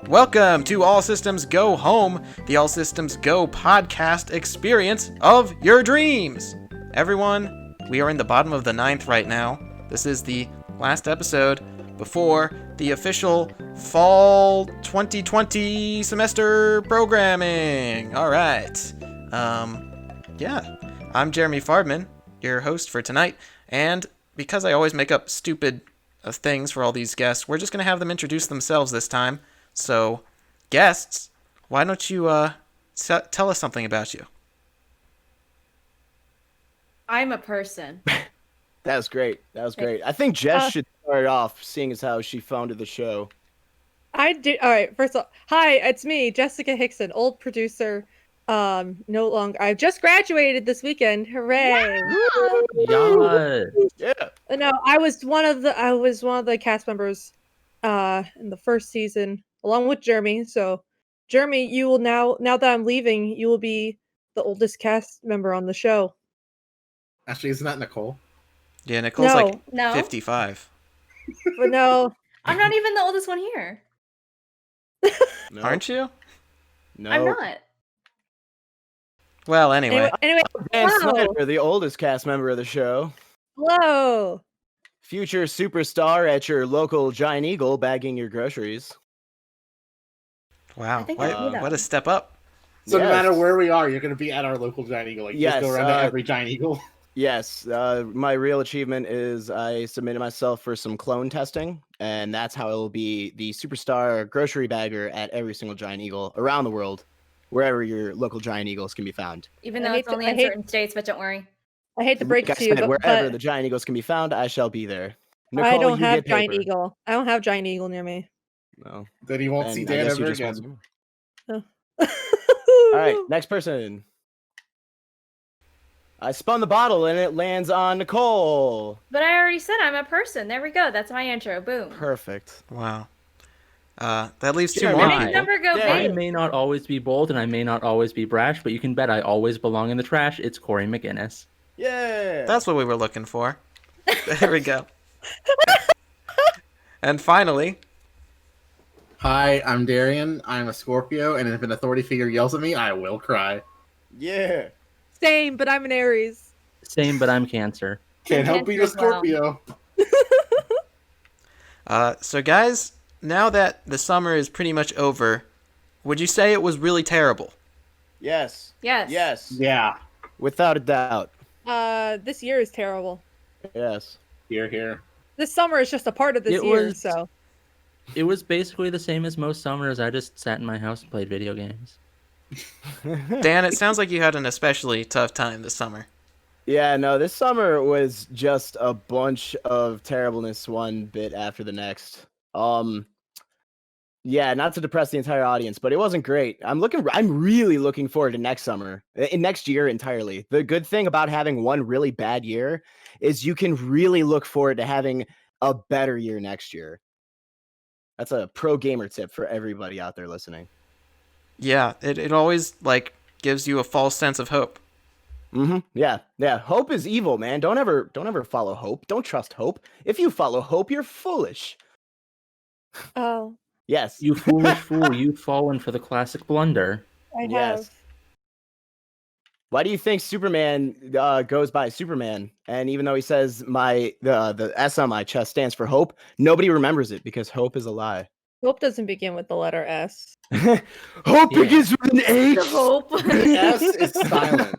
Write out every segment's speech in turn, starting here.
Welcome to All Systems Go Home, the All Systems Go podcast experience of your dreams. Everyone, we are in the bottom of the 9th right now. This is the last episode before the official fall 2020 semester programming. All right. I'm Jeremy Farbman, your host for tonight, and because I always make up stupid things for all these guests, we're just going to have them introduce themselves this time. So, guests, why don't you tell us something about you? I'm a person. That was great. I think Jess should start off, seeing as how she founded the show. I did. All right. First of all, hi, it's me, Jessica Hickson, old producer. No longer. I just graduated this weekend. Hooray! Yeah. No, I was one of the cast members in the first season, along with Jeremy. So, Jeremy, you will now that I'm leaving, you will be the oldest cast member on the show. Actually, isn't that Nicole? Yeah, Nicole's No. 55. But no. I'm not even the oldest one here. No. Aren't you? No. I'm not. Well, anyway. Anyway, And hello. Snyder, the oldest cast member of the show. Hello. Future superstar at your local Giant Eagle bagging your groceries. Wow, I think what a step up. So no Yes. matter where we are, you're going to be at our local Giant Eagle. Yes, Just go around to every Giant Eagle. Yes, my real achievement is I submitted myself for some clone testing, and that's how I will be the superstar grocery bagger at every single Giant Eagle around the world, wherever your local Giant Eagles can be found. Even I though hate it's to- only I in hate- certain states, but don't worry. I hate to break Like it I to you, said, but wherever the Giant Eagles can be found, I shall be there. Nicole, I don't you have get Giant paper. Eagle. I don't have Giant Eagle near me. No. Then you won't And see I Dan guess you ever just again. won't- All All right, next person. I spun the bottle and it lands on Nicole. But I already said I'm a person. There we go. That's my intro. Boom. Perfect. Wow. That leaves two Yeah, more right. Next people. number go Yeah. I big. may not always be bold and I may not always be brash, but you can bet I always belong in the trash. It's Corey McGinnis. Yeah. That's what we were looking for. There we go. And finally, Hi, I'm Darian. I'm a Scorpio, and if an authority figure yells at me, I will cry. Yeah. Same, but I'm an Aries. Same, but I'm Cancer. Can't help being a Cancer as well. Scorpio. so guys, now that the summer is pretty much over, would you say it was really terrible? Yes. Yes. Yes. Yeah. Without a doubt. This year is terrible. Yes. Here. This summer is just a part of this It year, was- so. It was basically the same as most summers. I just sat in my house and played video games. Dan, it sounds like you had an especially tough time this summer. Yeah, no, this summer was just a bunch of terribleness one bit after the next. Yeah, not to depress the entire audience, but it wasn't great. I'm really looking forward to next summer, in next year entirely. The good thing about having one really bad year is you can really look forward to having a better year next year. That's a pro gamer tip for everybody out there listening. Yeah, it always gives you a false sense of hope. Mm-hmm. Yeah. Hope is evil, man. Don't ever follow hope. Don't trust hope. If you follow hope, you're foolish. Oh, Yes. You foolish fool, you've fallen for the classic blunder. I Yes. have. Why do you think Superman goes by Superman? And even though he says the S on my chest stands for hope, nobody remembers it because hope is a lie. Hope doesn't begin with the letter S. Hope Yeah. begins with an H. The hope. The S is silent.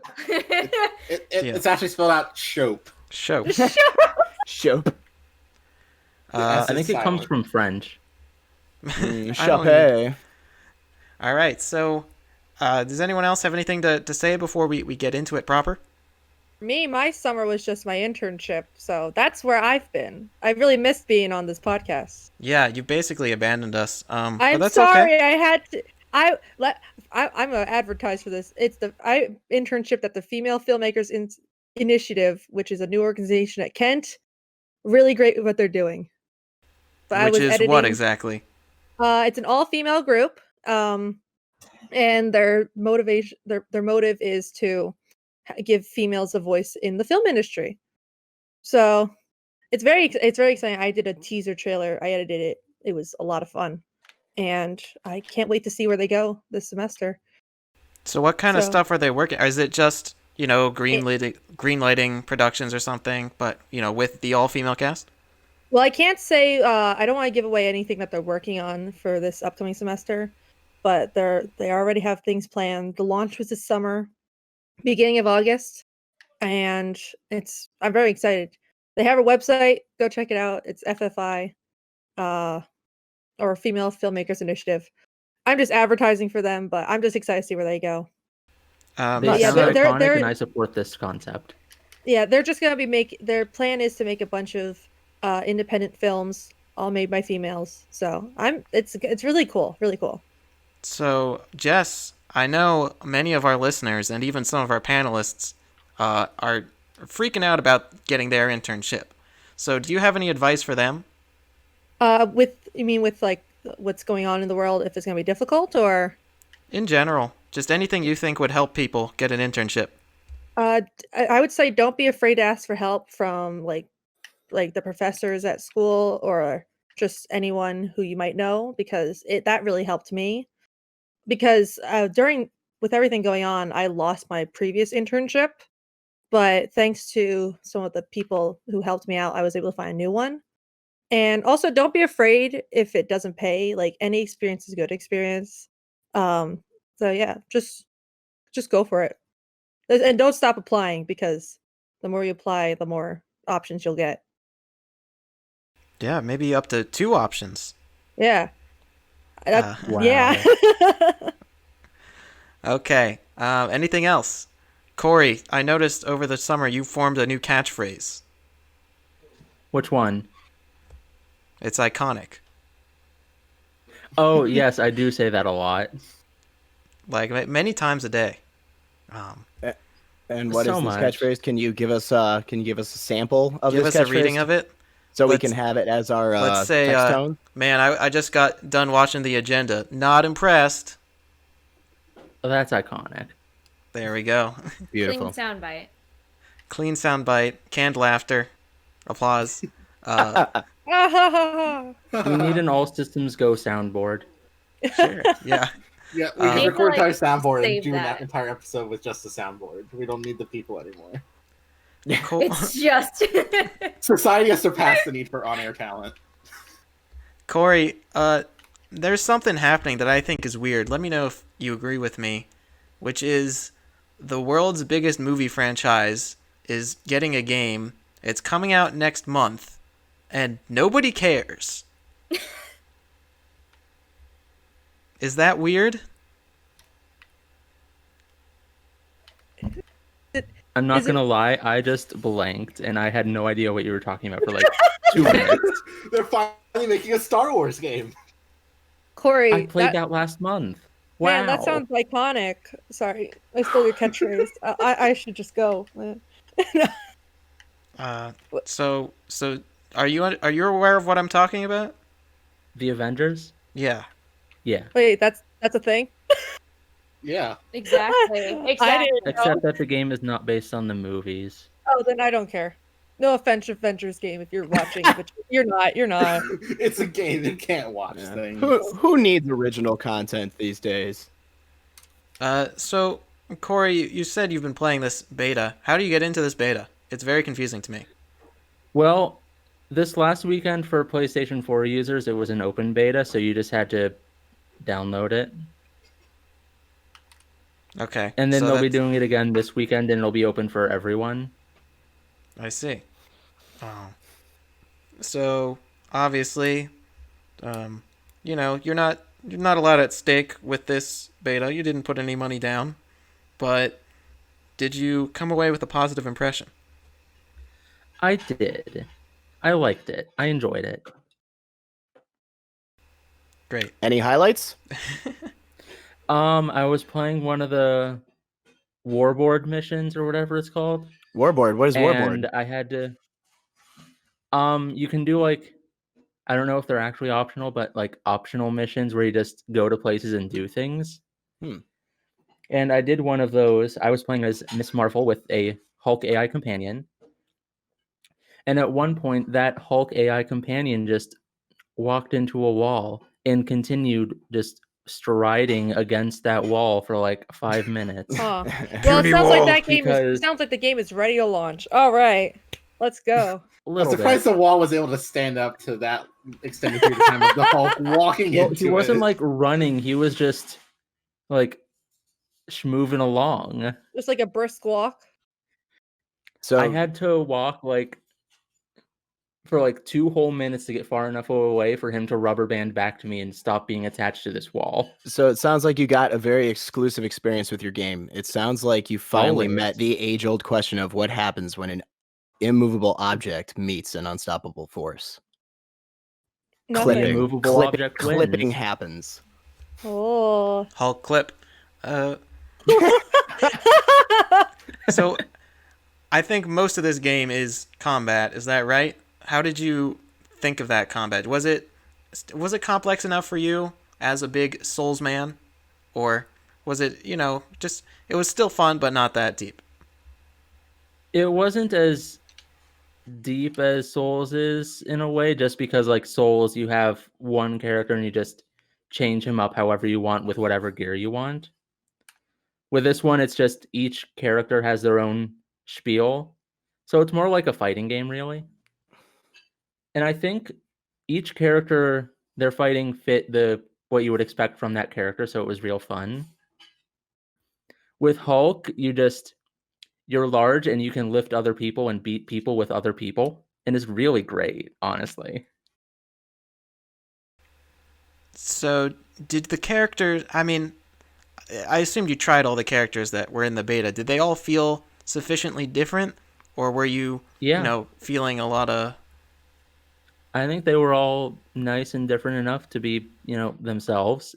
It's actually spelled out Shope. Show. Shope. Uh, I think it comes from French. I don't Chape. all right, so does anyone else have anything to say before we get into it proper? Me, my summer was just my internship, so that's where I've been. I really missed being on this podcast. Yeah, you basically abandoned us. But I'm that's sorry, okay. I had to. I'm gonna advertise for this. It's the internship at the Female Filmmakers Initiative, which is a new organization at Kent. Really great with what they're doing. So Which is what exactly? It's an all-female group, and their motivation, their motive is to give females a voice in the film industry. It's very exciting. I did a teaser trailer. I edited it. It was a lot of fun. and I can't wait to see where they go this semester. So what kind of So- stuff are they working? Is it just, green lighting productions or something, but, with the all-female cast? Well, I can't say I don't want to give away anything that they're working on for this upcoming semester, but they already have things planned. The launch was this summer, beginning of August, and I'm very excited. They have a website. Go check it out. It's FFI, or Female Filmmakers Initiative. I'm just advertising for them, but I'm just excited to see where they go. They yeah, sound they're- iconic, they're- and I support this concept. Yeah, they're just gonna be their plan is to make a bunch of independent films, all made by females. So it's really cool, really cool. So, Jess, I know many of our listeners and even some of our panelists are freaking out about getting their internship. So, do you have any advice for them? With like what's going on in the world, if it's gonna be difficult, or In general, just anything you think would help people get an internship. I would say don't be afraid to ask for help from like the professors at school or just anyone who you might know, because that really helped me. Because with everything going on, I lost my previous internship, but thanks to some of the people who helped me out, I was able to find a new one. And also, don't be afraid if it doesn't pay. Like, any experience is good experience. So yeah, just go for it, and don't stop applying, because the more you apply, the more options you'll get. Yeah, maybe up to 2 options. Yeah. Wow. Yeah. Okay. Anything else? Corey, I noticed over the summer you formed a new catchphrase. Which one? It's iconic. Oh, yes, I do say that a lot. Like, many times a day. And what is So this much. catchphrase? Can you give us a sample of Give this us a catchphrase reading of it. so we let's- can have it as our let's say, text tone? Man, I just got done watching the agenda. Not impressed. Oh, that's iconic. There we go. Beautiful. Clean soundbite. Clean soundbite, canned laughter, applause. We need an all systems go soundboard. Sure. Yeah. Yeah, we Need can to, record like, our soundboard and save do that. an entire episode with just the soundboard. We don't need the people anymore. Cool. It's just. Society has surpassed the need for on-air talent. Corey, there's something happening that I think is weird. Let me know if you agree with me, which is the world's biggest movie franchise is getting a game. It's coming out next month, and nobody cares. Is that weird? I'm not Is it- gonna lie, I just blanked and I had no idea what you were talking about for like 2 minutes. They're finally making a Star Wars game. Corey, I played that last month. Wow. man, that sounds iconic. Sorry, I stole your catchphrase. I should just go. So are you aware of what I'm talking about? The Avengers? Yeah. Yeah. Wait, that's a thing? Yeah. Exactly. I Exactly. didn't know. Except that the game is not based on the movies. Oh, then I don't care. No offense, Avengers game, if you're watching, but you're not. You're not. It's a game. You can't watch Yeah. things. Who needs original content these days? So Corey, you said you've been playing this beta. How do you get into this beta? It's very confusing to me. Well, this last weekend for PlayStation 4 users, it was an open beta, so you just had to download it. Okay. And then so they'll be that's- doing it again this weekend, and it'll be open for everyone. I see. So obviously, you're not a lot at stake with this beta. You didn't put any money down, but did you come away with a positive impression? I did. I liked it. I enjoyed it. Great. Any highlights? I was playing one of the Warboard missions or whatever it's called. Warboard. What is Warboard? And I had to you can do like, I don't know if they're actually optional, but like optional missions where you just go to places and do things. And I did one of those. I was playing as Miss Marvel with a Hulk AI companion. And at one point that Hulk AI companion just walked into a wall and continued just striding against that wall for like 5 minutes. Huh. Well, it Dirty sounds like wall. that game is. It Because- sounds like the game is ready to launch. All right, let's go. A I'm little surprised bit. the wall was able to stand up to that extended period of time of the Hulk walking Well, into he wasn't it. like running. He was just like moving along. Just like a brisk walk. So I had to walk like for like 2 whole minutes to get far enough away for him to rubber band back to me and stop being attached to this wall. So it sounds like you got a very exclusive experience with your game. It sounds like you finally Always. met the age-old question of what happens when an immovable object meets an unstoppable force. Nothing. The immovable object clipping wins. happens. Oh. Hulk clip. So I think most of this game is combat. Is that right? How did you think of that combat? Was it complex enough for you as a big Souls man, or was it, just it was still fun but not that deep? It wasn't as deep as Souls is in a way, just because like Souls, you have one character and you just change him up however you want with whatever gear you want. With this one, it's just each character has their own spiel. So it's more like a fighting game, really. And I think each character they're fighting fit what you would expect from that character, so it was real fun. With Hulk, you're large and you can lift other people and beat people with other people, and it's really great, honestly. So did the characters, I assumed you tried all the characters that were in the beta. Did they all feel sufficiently different, or were you, feeling a lot of... I think they were all nice and different enough to be, themselves.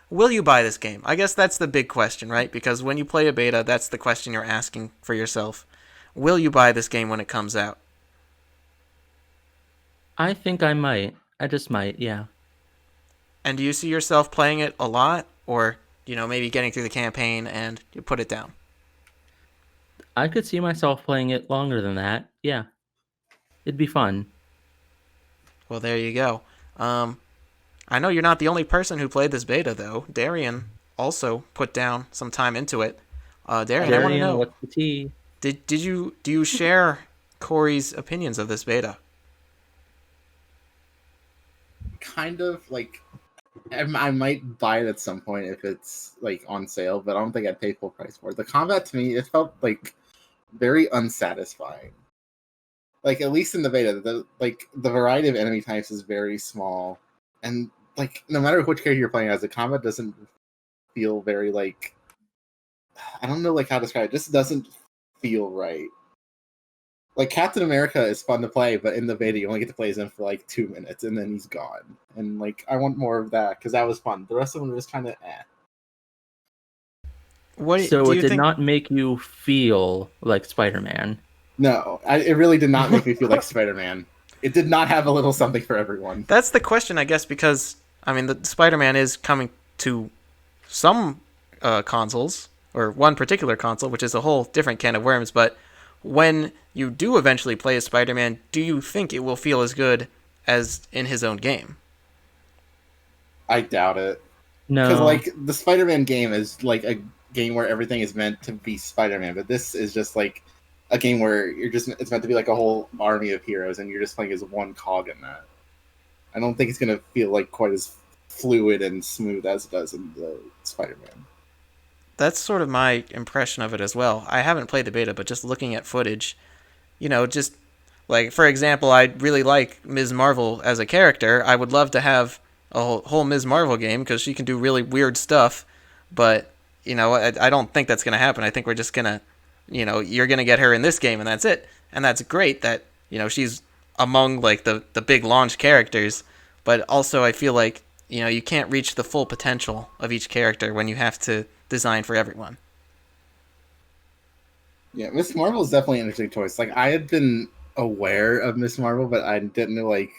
Will you buy this game? I guess that's the big question, right? Because when you play a beta, that's the question you're asking for yourself. Will you buy this game when it comes out? I think I might. I just might, yeah. And do you see yourself playing it a lot? Or, maybe getting through the campaign and you put it down? I could see myself playing it longer than that, yeah. It'd be fun. Well, there you go. I know you're not the only person who played this beta, though. Darian also put down some time into it. Darian, I want to know, what's the tea? do you share Corey's opinions of this beta? Kind of like, I might buy it at some point if it's like on sale, but I don't think I'd pay full price for it. The combat to me, it felt like very unsatisfying. Like, at least in the beta, the variety of enemy types is very small, and like no matter which character you're playing as, the combat doesn't feel very like, I don't know like how to describe it. Just doesn't feel right. Like Captain America is fun to play, but in the beta you only get to play as him for like 2 minutes and then he's gone. And like I want more of that because that was fun. The rest of them are just kind of eh. So it did not make you feel like Spider-Man. No, it really did not make me feel like Spider-Man. It did not have a little something for everyone. That's the question, I guess, because the Spider-Man is coming to some consoles, or one particular console, which is a whole different can of worms. But when you do eventually play as Spider-Man, do you think it will feel as good as in his own game? I doubt it. No, because like the Spider-Man game is like a game where everything is meant to be Spider-Man, but this is just like a game where it's meant to be like a whole army of heroes, and you're just playing as one cog in that. I don't think it's gonna feel like quite as fluid and smooth as it does in the Spider-Man. That's sort of my impression of it as well. I haven't played the beta, but just looking at footage, just like, for example, I really like Ms. Marvel as a character. I would love to have a whole Ms. Marvel game because she can do really weird stuff, but I don't think that's gonna happen. I think we're just gonna, you're gonna get her in this game and that's it. And that's great that she's among like the big launch characters, but also I feel like you can't reach the full potential of each character when you have to design for everyone. Yeah, Miss Marvel is definitely an interesting choice. Like, I had been aware of Miss Marvel, but I didn't know like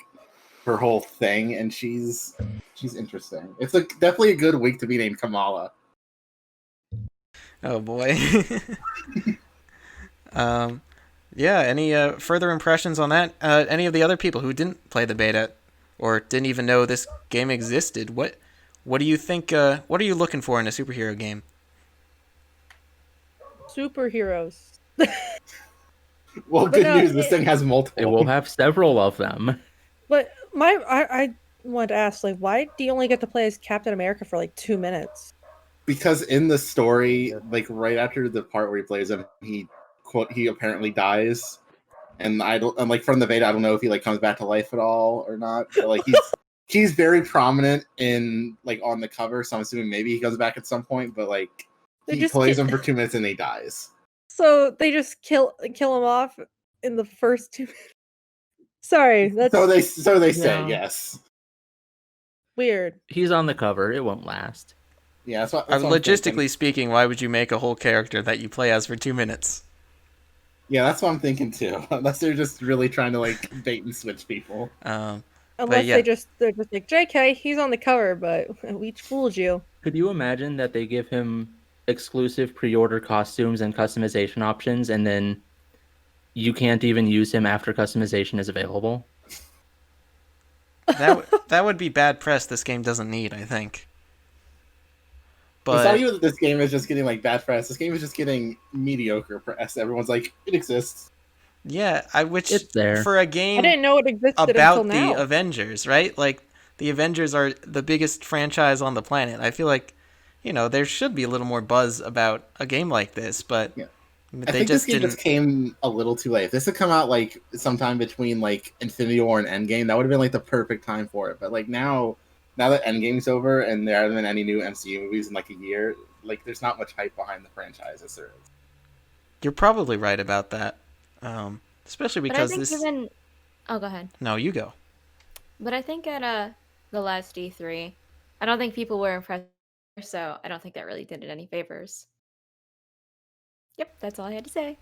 her whole thing, and she's interesting. It's definitely a good week to be named Kamala. Oh boy. Yeah. Any further impressions on that? Any of the other people who didn't play the beta, or didn't even know this game existed. What do you think? What are you looking for in a superhero game? Superheroes. Well, But good no, news. This thing has multiple. It will have several of them. But I wanted to ask, like, why do you only get to play as Captain America for like 2 minutes? Because in the story, like right after the part where he plays him, he apparently dies, and and like from the beta, I don't know if he like comes back to life at all or not. But like he's very prominent in like on the cover, so I'm assuming maybe he comes back at some point. But like he plays him for 2 minutes and he dies. So they just kill him off in the first 2 minutes. Sorry, that's So they say, Yeah. yes. weird. He's on the cover. It won't last. Yeah, that's what I'm Logistically thinking. speaking, why would you make a whole character that you play as for 2 minutes? Yeah, that's what I'm thinking too. Unless they're just really trying to like bait and switch people. Unless yeah. they're just like, JK, he's on the cover, but we fooled you. Could you imagine that they give him exclusive pre-order costumes and customization options, and then you can't even use him after customization is available? That would be bad press this game doesn't need, I think. It's not But even that this game is just getting like bad press. This game is just getting mediocre press. Everyone's like, it exists. yeah, which It's there. for a I game didn't know it existed about until the now. Avengers, right? Like the Avengers are the biggest franchise on the planet. I feel like, there should be a little more buzz about a game like this, but Yeah. I they think just this game didn't. just came a little too late. If this had come out like sometime between like Infinity War and Endgame, that would have been like the perfect time for it. But like now that Endgame's over and there haven't been any new MCU movies in like a year, like there's not much hype behind the franchise as there is. You're probably right about that, especially But I because think this. even. Oh, go ahead. No, you go. But I think at the last D3, I don't think people were impressed, so I don't think that really did it any favors. Yep, that's all I had to say.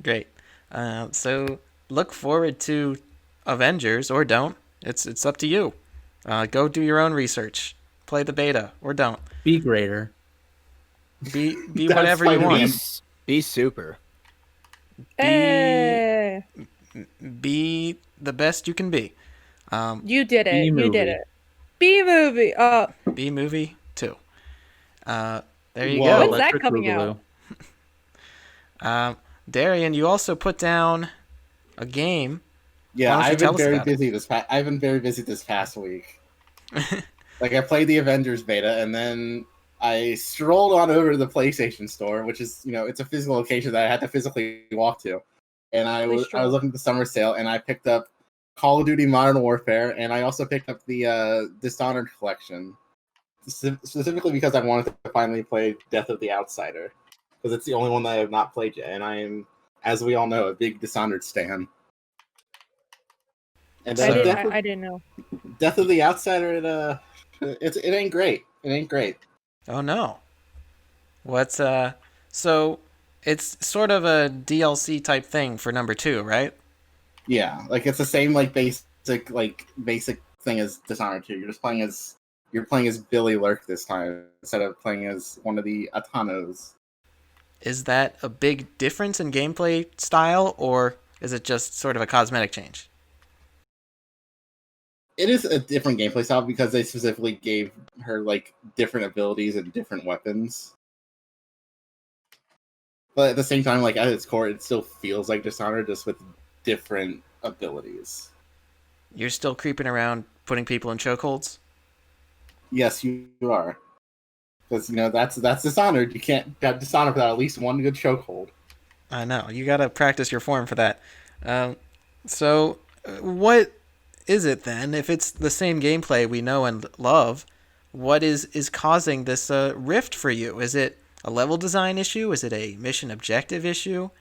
Great. So look forward to Avengers or don't. It's up to you. Go do your own research. Play the beta or don't. Be greater. Be That's whatever you Spider-Man. want. Be super. Hey, Be the best you can be. you did it. You B-movie. did it. B movie. B movie 2. There you Whoa. go. When's that Electric coming Boogaloo. out? Darian, you also put down a game. Yeah, Why don't you I've tell been us very about it? busy I've been very busy this past week. Like I played the Avengers beta and then I strolled on over to the PlayStation store, which is, it's a physical location that I had to physically walk to. And I was looking at the summer sale and I picked up Call of Duty Modern Warfare and I also picked up the Dishonored collection. Specifically because I wanted to finally play Death of the Outsider. Because it's the only one that I have not played yet, and I am, as we all know, a big Dishonored stan. And So- I didn't know. Death of the Outsider, it ain't great. It ain't great. Oh no. What's so it's sort of a DLC type thing for number 2, right? Yeah, like it's the same basic thing as Dishonored 2. You're playing as Billy Lurk this time instead of playing as one of the Atanos. Is that a big difference in gameplay style, or is it just sort of a cosmetic change? It is a different gameplay style because they specifically gave her different abilities and different weapons. But at the same time, at its core, it still feels like Dishonored, just with different abilities. You're still creeping around putting people in chokeholds? Yes, you are. Because that's Dishonored. You can't have Dishonored without at least one good chokehold. I know. You gotta practice your form for that. So, what is it then? If it's the same gameplay we know and love, what is causing this rift for you? Is it a level design issue? Is it a mission objective issue?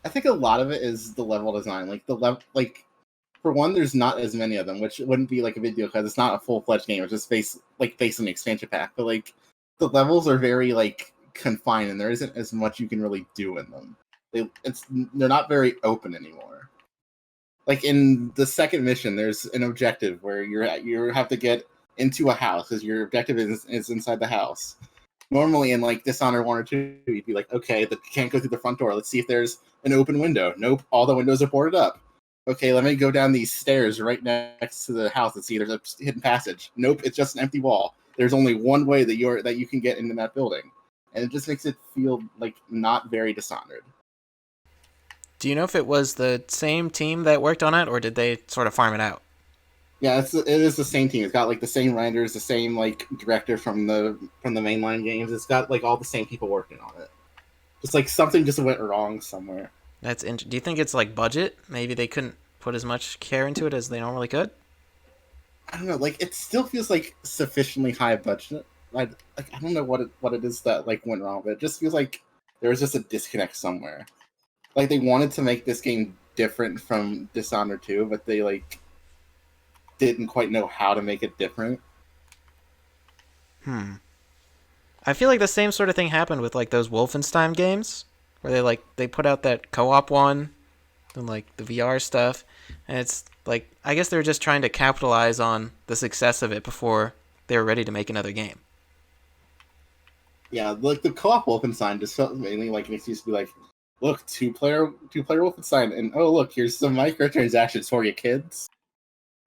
I think a lot of it is the level design. For one, there's not as many of them, which wouldn't be a big deal because it's not a full-fledged game. It's just based on the expansion pack. But the levels are very confined, and there isn't as much you can really do in them. They're not very open anymore. In the second mission, there's an objective where you have to get into a house because your objective is inside the house. Normally in Dishonored 1 or 2, you'd be okay, you can't go through the front door. Let's see if there's an open window. Nope, all the windows are boarded up. okay, let me go down these stairs right next to the house and see there's a hidden passage. Nope, it's just an empty wall. There's only one way that you can get into that building, and it just makes it feel like not very Dishonored. Do you know if it was the same team that worked on it, or did they sort of farm it out? Yeah, it is the same team. It's got like the same writers, the same like director from the mainline games. It's got like all the same people working on it. Just like something just went wrong somewhere. Do you think it's like budget? Maybe they couldn't put as much care into it as they normally could? I don't know. Like it still feels like sufficiently high budget. I don't know what it is that like went wrong, but it just feels like there was just a disconnect somewhere. Like they wanted to make this game different from Dishonored 2, but they like didn't quite know how to make it different. I feel like the same sort of thing happened with like those Wolfenstein games, where they put out that co-op one, and like the VR stuff, and it's like I guess they were just trying to capitalize on the success of it before they were ready to make another game. Yeah, like the co-op Wolfenstein just felt mainly like an excuse to be like, look, two-player Wolfenstein, and oh look, here's some microtransactions for you kids.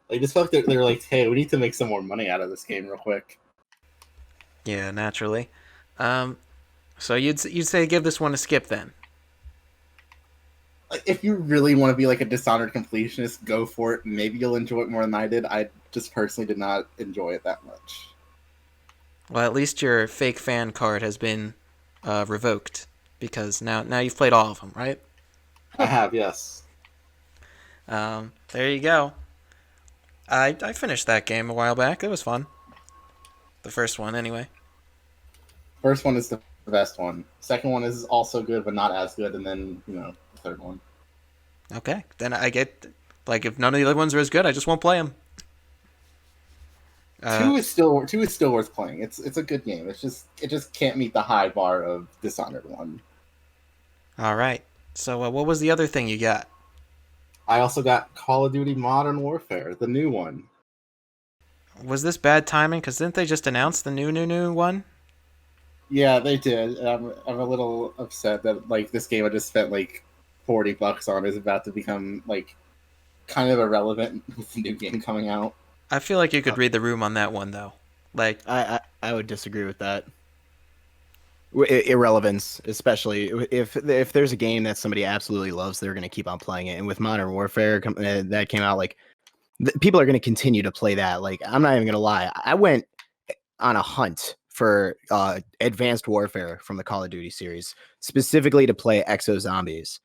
They just felt like they're like, hey, we need to make some more money out of this game real quick. Yeah, naturally. So you'd say give this one a skip then? Like, if you really want to be like a Dishonored completionist, go for it. Maybe you'll enjoy it more than I did. I just personally did not enjoy it that much. Well, at least your fake fan card has been revoked, because now you've played all of them, right? I have, yes. There you go. I finished that game a while back. It was fun. The first one, anyway. First one is the best one. Second one is also good, but not as good. And then, the third one. Okay, then I get, like, if none of the other ones are as good, I just won't play them. Two is still worth playing. It's a good game. It just can't meet the high bar of Dishonored 1. All right. So what was the other thing you got? I also got Call of Duty Modern Warfare, the new one. Was this bad timing? Because didn't they just announce the new one? Yeah, they did. I'm a little upset that like this game I just spent like $40 on is about to become like kind of irrelevant with the new game coming out. I feel like you could read the room on that one, though. Like, I would disagree with that. Irrelevance, especially if there's a game that somebody absolutely loves, they're going to keep on playing it. And with Modern Warfare that came out, like people are going to continue to play that. Like I'm not even going to lie, I went on a hunt for Advanced Warfare from the Call of Duty series specifically to play Exo Zombies,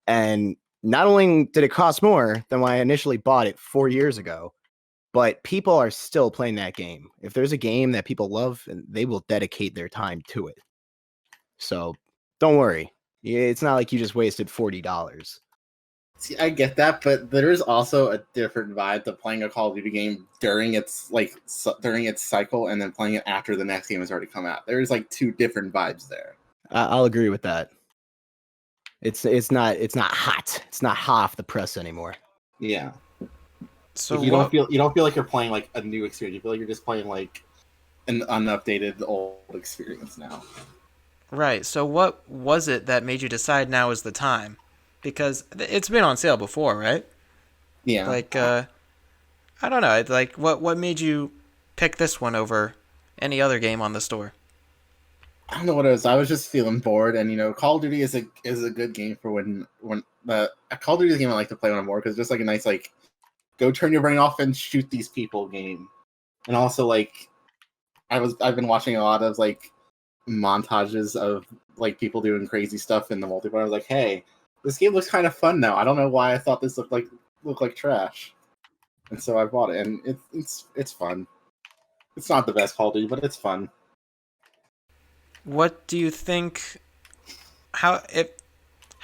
and not only did it cost more than when I initially bought it 4 years ago, but people are still playing that game. If there's a game that people love, they will dedicate their time to it. So don't worry. It's not like you just wasted $40. See, I get that, but there is also a different vibe to playing a Call of Duty game during its cycle and then playing it after the next game has already come out. There's like two different vibes there. I'll agree with that. It's not hot. It's not hot off the press anymore. Yeah. so Like, you don't feel like you're playing like a new experience. You feel like you're just playing like an unupdated old experience now. Right. So what was it that made you decide now is the time? Because it's been on sale before, right? Yeah. Like, I don't know. Like, what made you pick this one over any other game on the store? I don't know what it was. I was just feeling bored, and Call of Duty is a good game for when a Call of Duty is a game I like to play when I'm bored because it's just like a nice like go turn your brain off and shoot these people game. And also like I've been watching a lot of like montages of like people doing crazy stuff in the multiplayer. I was like, hey, this game looks kind of fun now. I don't know why I thought this looked like trash, and so I bought it, and it's fun. It's not the best Call of Duty, but it's fun. What do you think? How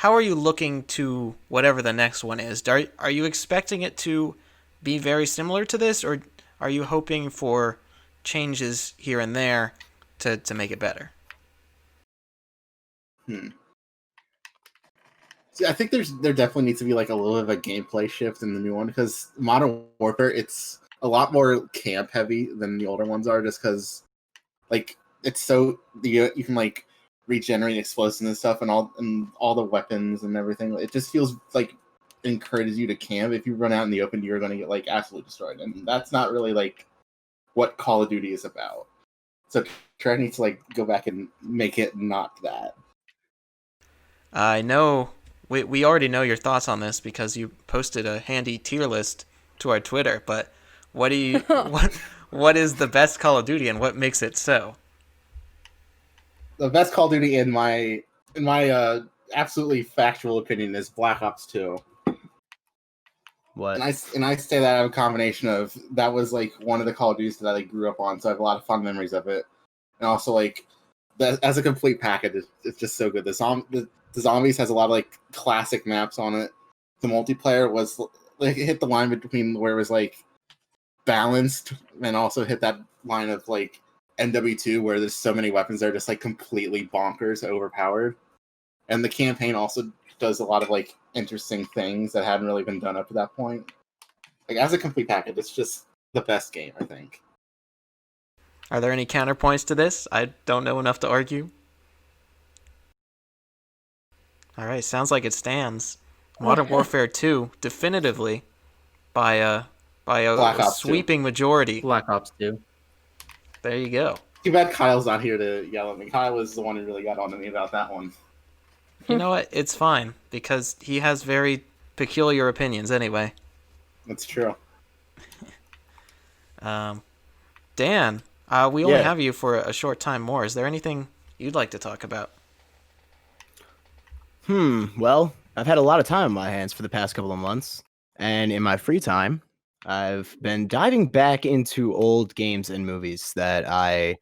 are you looking to whatever the next one is? Are you expecting it to be very similar to this, or are you hoping for changes here and there to make it better? See, I think there definitely needs to be like a little bit of a gameplay shift in the new one because Modern Warfare it's a lot more camp heavy than the older ones are, just because like it's so you can like regenerate explosives and stuff and all the weapons and everything. It just feels like encourages you to camp. If you run out in the open, you're going to get like absolutely destroyed, and that's not really like what Call of Duty is about. So try to like go back and make it not that. I know we already know your thoughts on this because you posted a handy tier list to our Twitter. But what do you what is the best Call of Duty and what makes it so? The best Call of Duty in my absolutely factual opinion is Black Ops 2. What? And I say that out of a combination of that was like one of the Call of Duties that I like, grew up on, so I have a lot of fond memories of it. And also like that as a complete package, it's just so good. The Zombies has a lot of like classic maps on it. The multiplayer was like it hit the line between where it was like balanced and also hit that line of like NW2 where there's so many weapons that are just like completely bonkers, overpowered. And the campaign also does a lot of like interesting things that hadn't really been done up to that point. Like as a complete package, it's just the best game, I think. Are there any counterpoints to this? I don't know enough to argue. All right, sounds like it stands. Modern Warfare 2, definitively, by a sweeping majority. Black Ops 2. There you go. Too bad Kyle's not here to yell at me. Kyle was the one who really got on to me about that one. You know what? It's fine, because he has very peculiar opinions anyway. That's true. Dan, we only have you for a short time more. Is there anything you'd like to talk about? Well, I've had a lot of time on my hands for the past couple of months, and in my free time, I've been diving back into old games and movies that I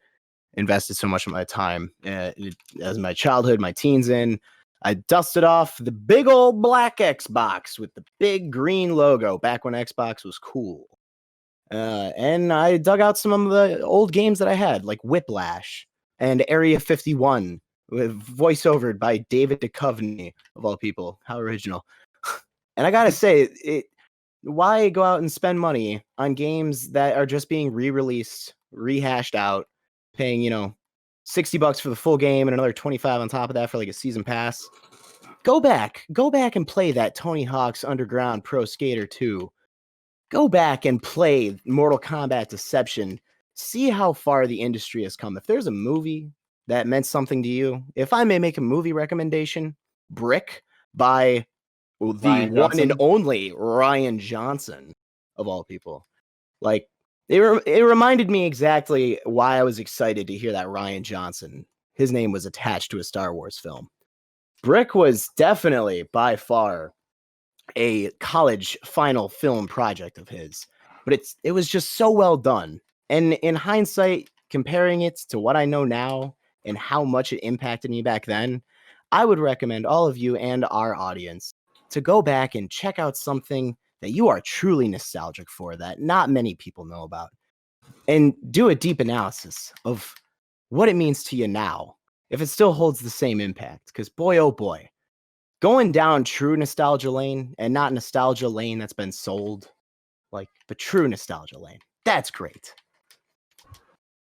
invested so much of my time as my childhood, my teens in. I dusted off the big old black Xbox with the big green logo back when Xbox was cool. And I dug out some of the old games that I had, like Whiplash and Area 51, voiceovered by David Duchovny, of all people. How original. And I gotta say, why go out and spend money on games that are just being re-released, rehashed out, paying, $60 for the full game and another 25 on top of that for like a season pass? Go back and play that Tony Hawk's Underground Pro Skater 2. Go back and play Mortal Kombat Deception. See how far the industry has come. If there's a movie that meant something to you, if I may make a movie recommendation, Brick by the one and only Rian Johnson, of all people. Like, it reminded me exactly why I was excited to hear that Rian Johnson, his name was attached to a Star Wars film. Brick was definitely, by far, a college final film project of his, but it was just so well done. And in hindsight, comparing it to what I know now and how much it impacted me back then, I would recommend all of you and our audience to go back and check out something that you are truly nostalgic for that not many people know about, and do a deep analysis of what it means to you now, if it still holds the same impact. Because boy, oh boy, going down true nostalgia lane and not nostalgia lane that's been sold, like the true nostalgia lane, that's great.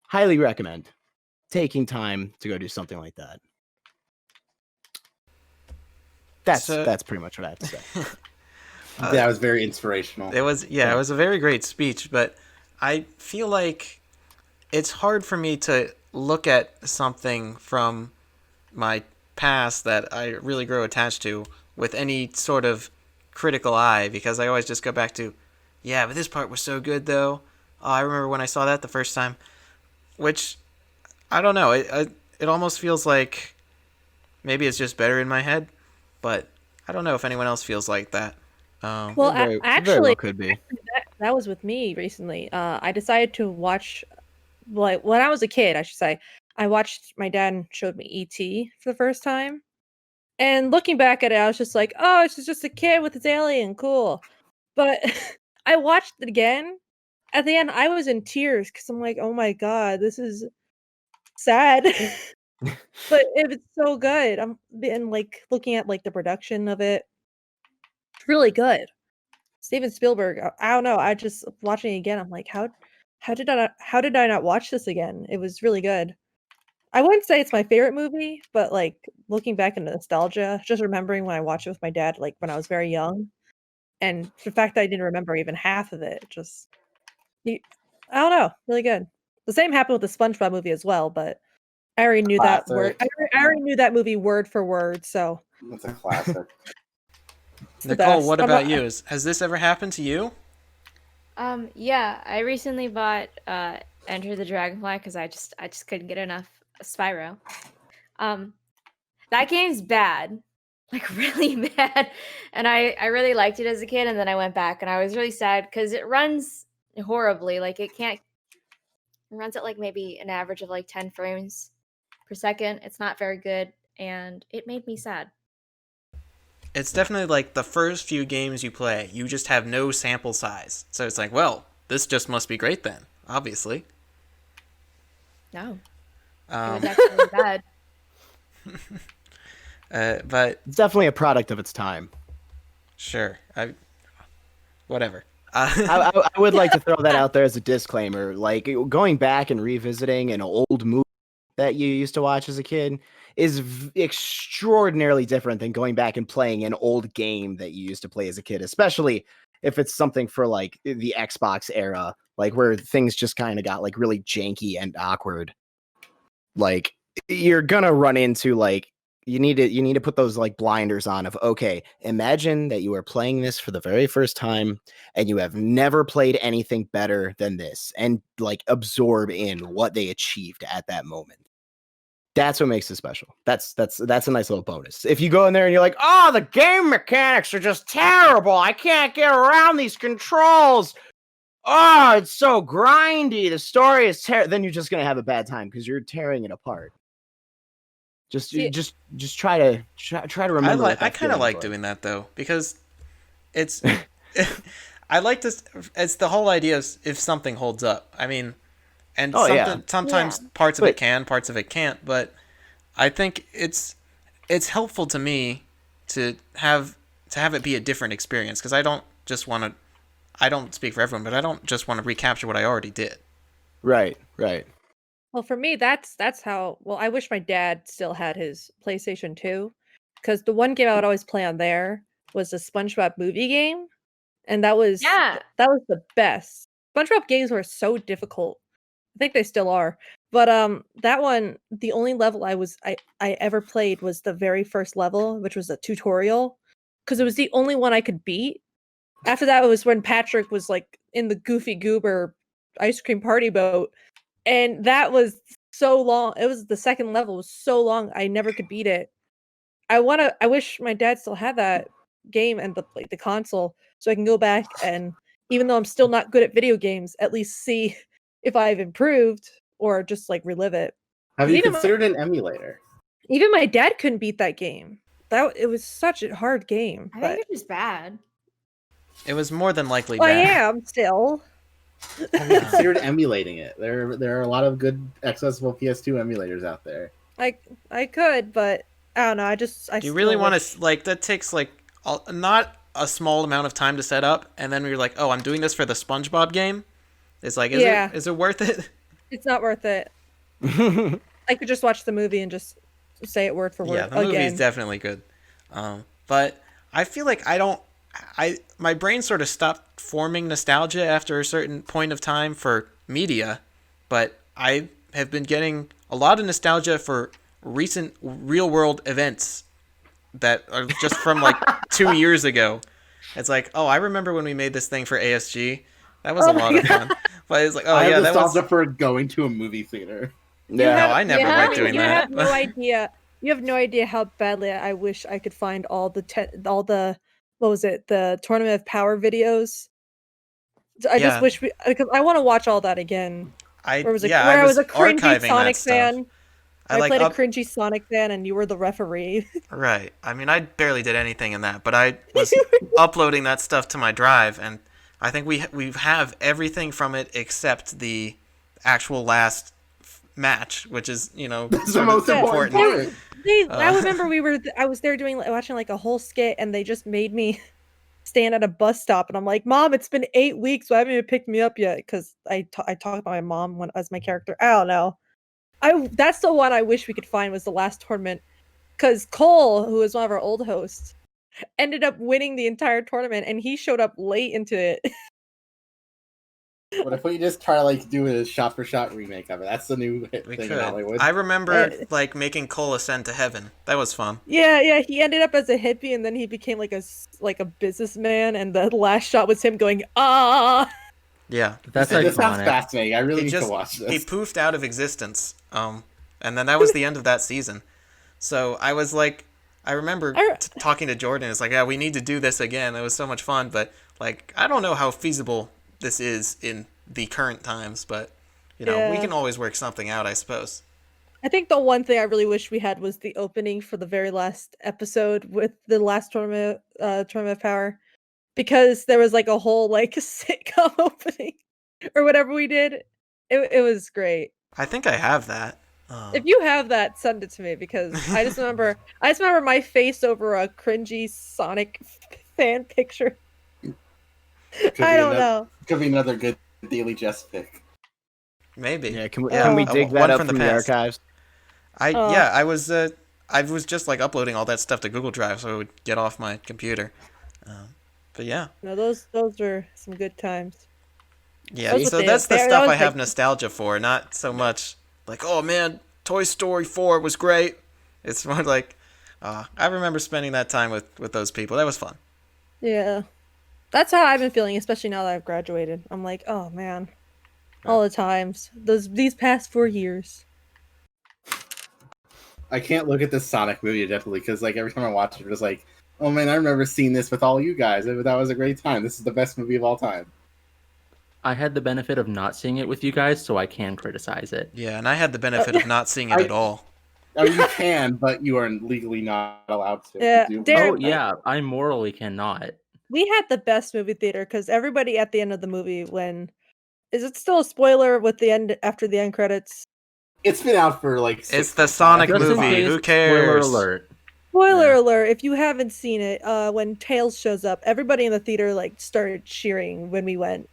Highly recommend taking time to go do something like that. That's pretty much what I have to say. That was very inspirational. It was a very great speech, but I feel like it's hard for me to look at something from my past that I really grow attached to with any sort of critical eye, because I always just go back to, but this part was so good though. Oh, I remember when I saw that the first time, which I don't know. It almost feels like maybe it's just better in my head, but I don't know if anyone else feels like that. Well, very actually, well could be. that was with me recently. I decided to watch, like, when I was a kid, I should say, I watched, my dad showed me E.T. for the first time. And looking back at it, I was just like, oh, it's just a kid with his alien, cool. But I watched it again. At the end, I was in tears because I'm like, oh my God, this is sad. But it was so good. I'm been like looking at like the production of it. It's really good. Steven Spielberg, I don't know. I just watching it again. I'm like, how did I not watch this again? It was really good. I wouldn't say it's my favorite movie, but like looking back into nostalgia, just remembering when I watched it with my dad, like when I was very young, And the fact that I didn't remember even half of it, I don't know, really good. The same happened with the SpongeBob movie as well, but I already knew that word. I already knew that movie word for word, so That's a classic. it's the Nicole, best. what about you? Has this ever happened to you? Yeah, I recently bought Enter the Dragonfly because I just couldn't get enough Spyro. That game's bad, like really bad, and I really liked it as a kid, and then I went back and I was really sad because it runs horribly. Like it runs at like maybe an average of like 10 frames per second. It's not very good, and it made me sad. It's definitely like the first few games you play, you just have no sample size. So it's like, well, this just must be great then, obviously. No, it was actually bad. But It's definitely a product of its time. sure, whatever. I would like to throw that out there as a disclaimer. Like going back and revisiting an old movie that you used to watch as a kid is extraordinarily different than going back and playing an old game that you used to play as a kid, especially if it's something for like the Xbox era, like where things just kind of got like really janky and awkward. Like you're gonna run into like you need to put those like blinders on of, okay, imagine that you are playing this for the very first time and you have never played anything better than this, and like absorb in what they achieved at that moment. That's what makes it special. That's a nice little bonus. If you go in there and you're like, oh, the game mechanics are just terrible, I can't get around these controls, oh, it's so grindy, the story is then you're just gonna have a bad time because you're tearing it apart. Just try to remember. I kind of like doing that though, because it's I like this. It's the whole idea of if something holds up. I mean, and sometimes parts of it can, parts of it can't. But I think it's helpful to me to have it be a different experience, because I don't just want to. I don't speak for everyone, but I don't just want to recapture what I already did. Right. Well, for me, that's how. Well, I wish my dad still had his PlayStation 2, because the one game I would always play on there was the SpongeBob movie game, and that was the best. SpongeBob games were so difficult. I think they still are, but that one, the only level I ever played was the very first level, which was a tutorial, because it was the only one I could beat. After that, it was when Patrick was like in the Goofy Goober ice cream party boat. And that was so long. It was the second level. It was so long. I never could beat it. I wish my dad still had that game and the console, so I can go back and, even though I'm still not good at video games, at least see if I've improved or just like relive it. Have you considered an emulator? Even my dad couldn't beat that game. It was such a hard game. I think it was bad. It was more than likely I bad. am still. Have you considered emulating it? There are a lot of good accessible PS2 emulators out there. I could, but I don't know. Do you really want to like that? Takes like not a small amount of time to set up, and then you're like, oh, I'm doing this for the SpongeBob game. It's like, is it worth it? It's not worth it. I could just watch the movie and just say it word for word. Yeah, the movie is definitely good, but I feel like my brain sort of stopped forming nostalgia after a certain point of time for media, but I have been getting a lot of nostalgia for recent real world events that are just from like 2 years ago. It's like, oh, I remember when we made this thing for ASG. That was a lot of fun. But it's like, oh yeah, that was for going to a movie theater. Yeah, I never liked doing that. You have no idea. You have no idea how badly I wish I could find all the what was it? The Tournament of Power videos. I just wish because I want to watch all that again. I was a cringy Sonic fan. I played a cringy Sonic fan, and you were the referee. Right. I mean, I barely did anything in that, but I was uploading that stuff to my drive, and I think we have everything from it except the actual last match, which is that's the most important part. I remember I was there watching like a whole skit, and they just made me stand at a bus stop, and I'm like, Mom, it's been 8 weeks, so I haven't even picked me up yet, because I talked about my mom as my character. I don't know. That's the one I wish we could find was the last tournament, because Cole, who is one of our old hosts, ended up winning the entire tournament, and he showed up late into it. What if we just try to like do a shot-for-shot remake of it? That's the new hit We thing could. in Hollywood. I remember like making Cole ascend to heaven. That was fun. Yeah, he ended up as a hippie, and then he became like a businessman, and the last shot was him going, ah. Yeah. That's This sounds iconic. fascinating. I really He need just to watch this. he poofed out of existence. And then that was the end of that season. So I was like, I remember talking to Jordan. It's like, yeah, we need to do this again. It was so much fun, but like, I don't know how feasible this is in the current times, but you know, we Yeah. can always work something out, I suppose. I think the one thing I really wish we had was the opening for the very last episode with the last tournament of power, because there was like a whole like sitcom opening or whatever we did. It was great. I think I have that. If you have that, send it to me, because I just remember my face over a cringy Sonic fan picture. I don't know. Could be another good Daily Jest pick. Maybe. Yeah, can we Yeah, dig one that up from the from the past. archives? I was just like uploading all that stuff to Google Drive so it would get off my computer. But yeah. No, those were some good times. Yeah, That's what so they- that's the that stuff was I have like- nostalgia for, not so much like, oh man, Toy Story 4 was great. It's more like, I remember spending that time with those people. That was fun. Yeah. That's how I've been feeling, especially now that I've graduated. I'm like, oh man. All the times. These past 4 years. I can't look at this Sonic movie definitely because like every time I watch it, I'm just like, oh man, I remember seeing this with all you guys. That was a great time. This is the best movie of all time. I had the benefit of not seeing it with you guys, so I can criticize it. Yeah, and I had the benefit of not seeing it at all. I mean, you can, but you are legally not allowed to. Yeah, do- Darren- Oh yeah, I morally cannot. We had the best movie theater because everybody at the end of the movie, when is it still a spoiler with the end after the end credits? It's been out for like. It's 6 the months Sonic now. Just in movie, case, who cares? Spoiler alert. Spoiler Yeah. alert! If you haven't seen it, when Tails shows up, everybody in the theater like started cheering when we went.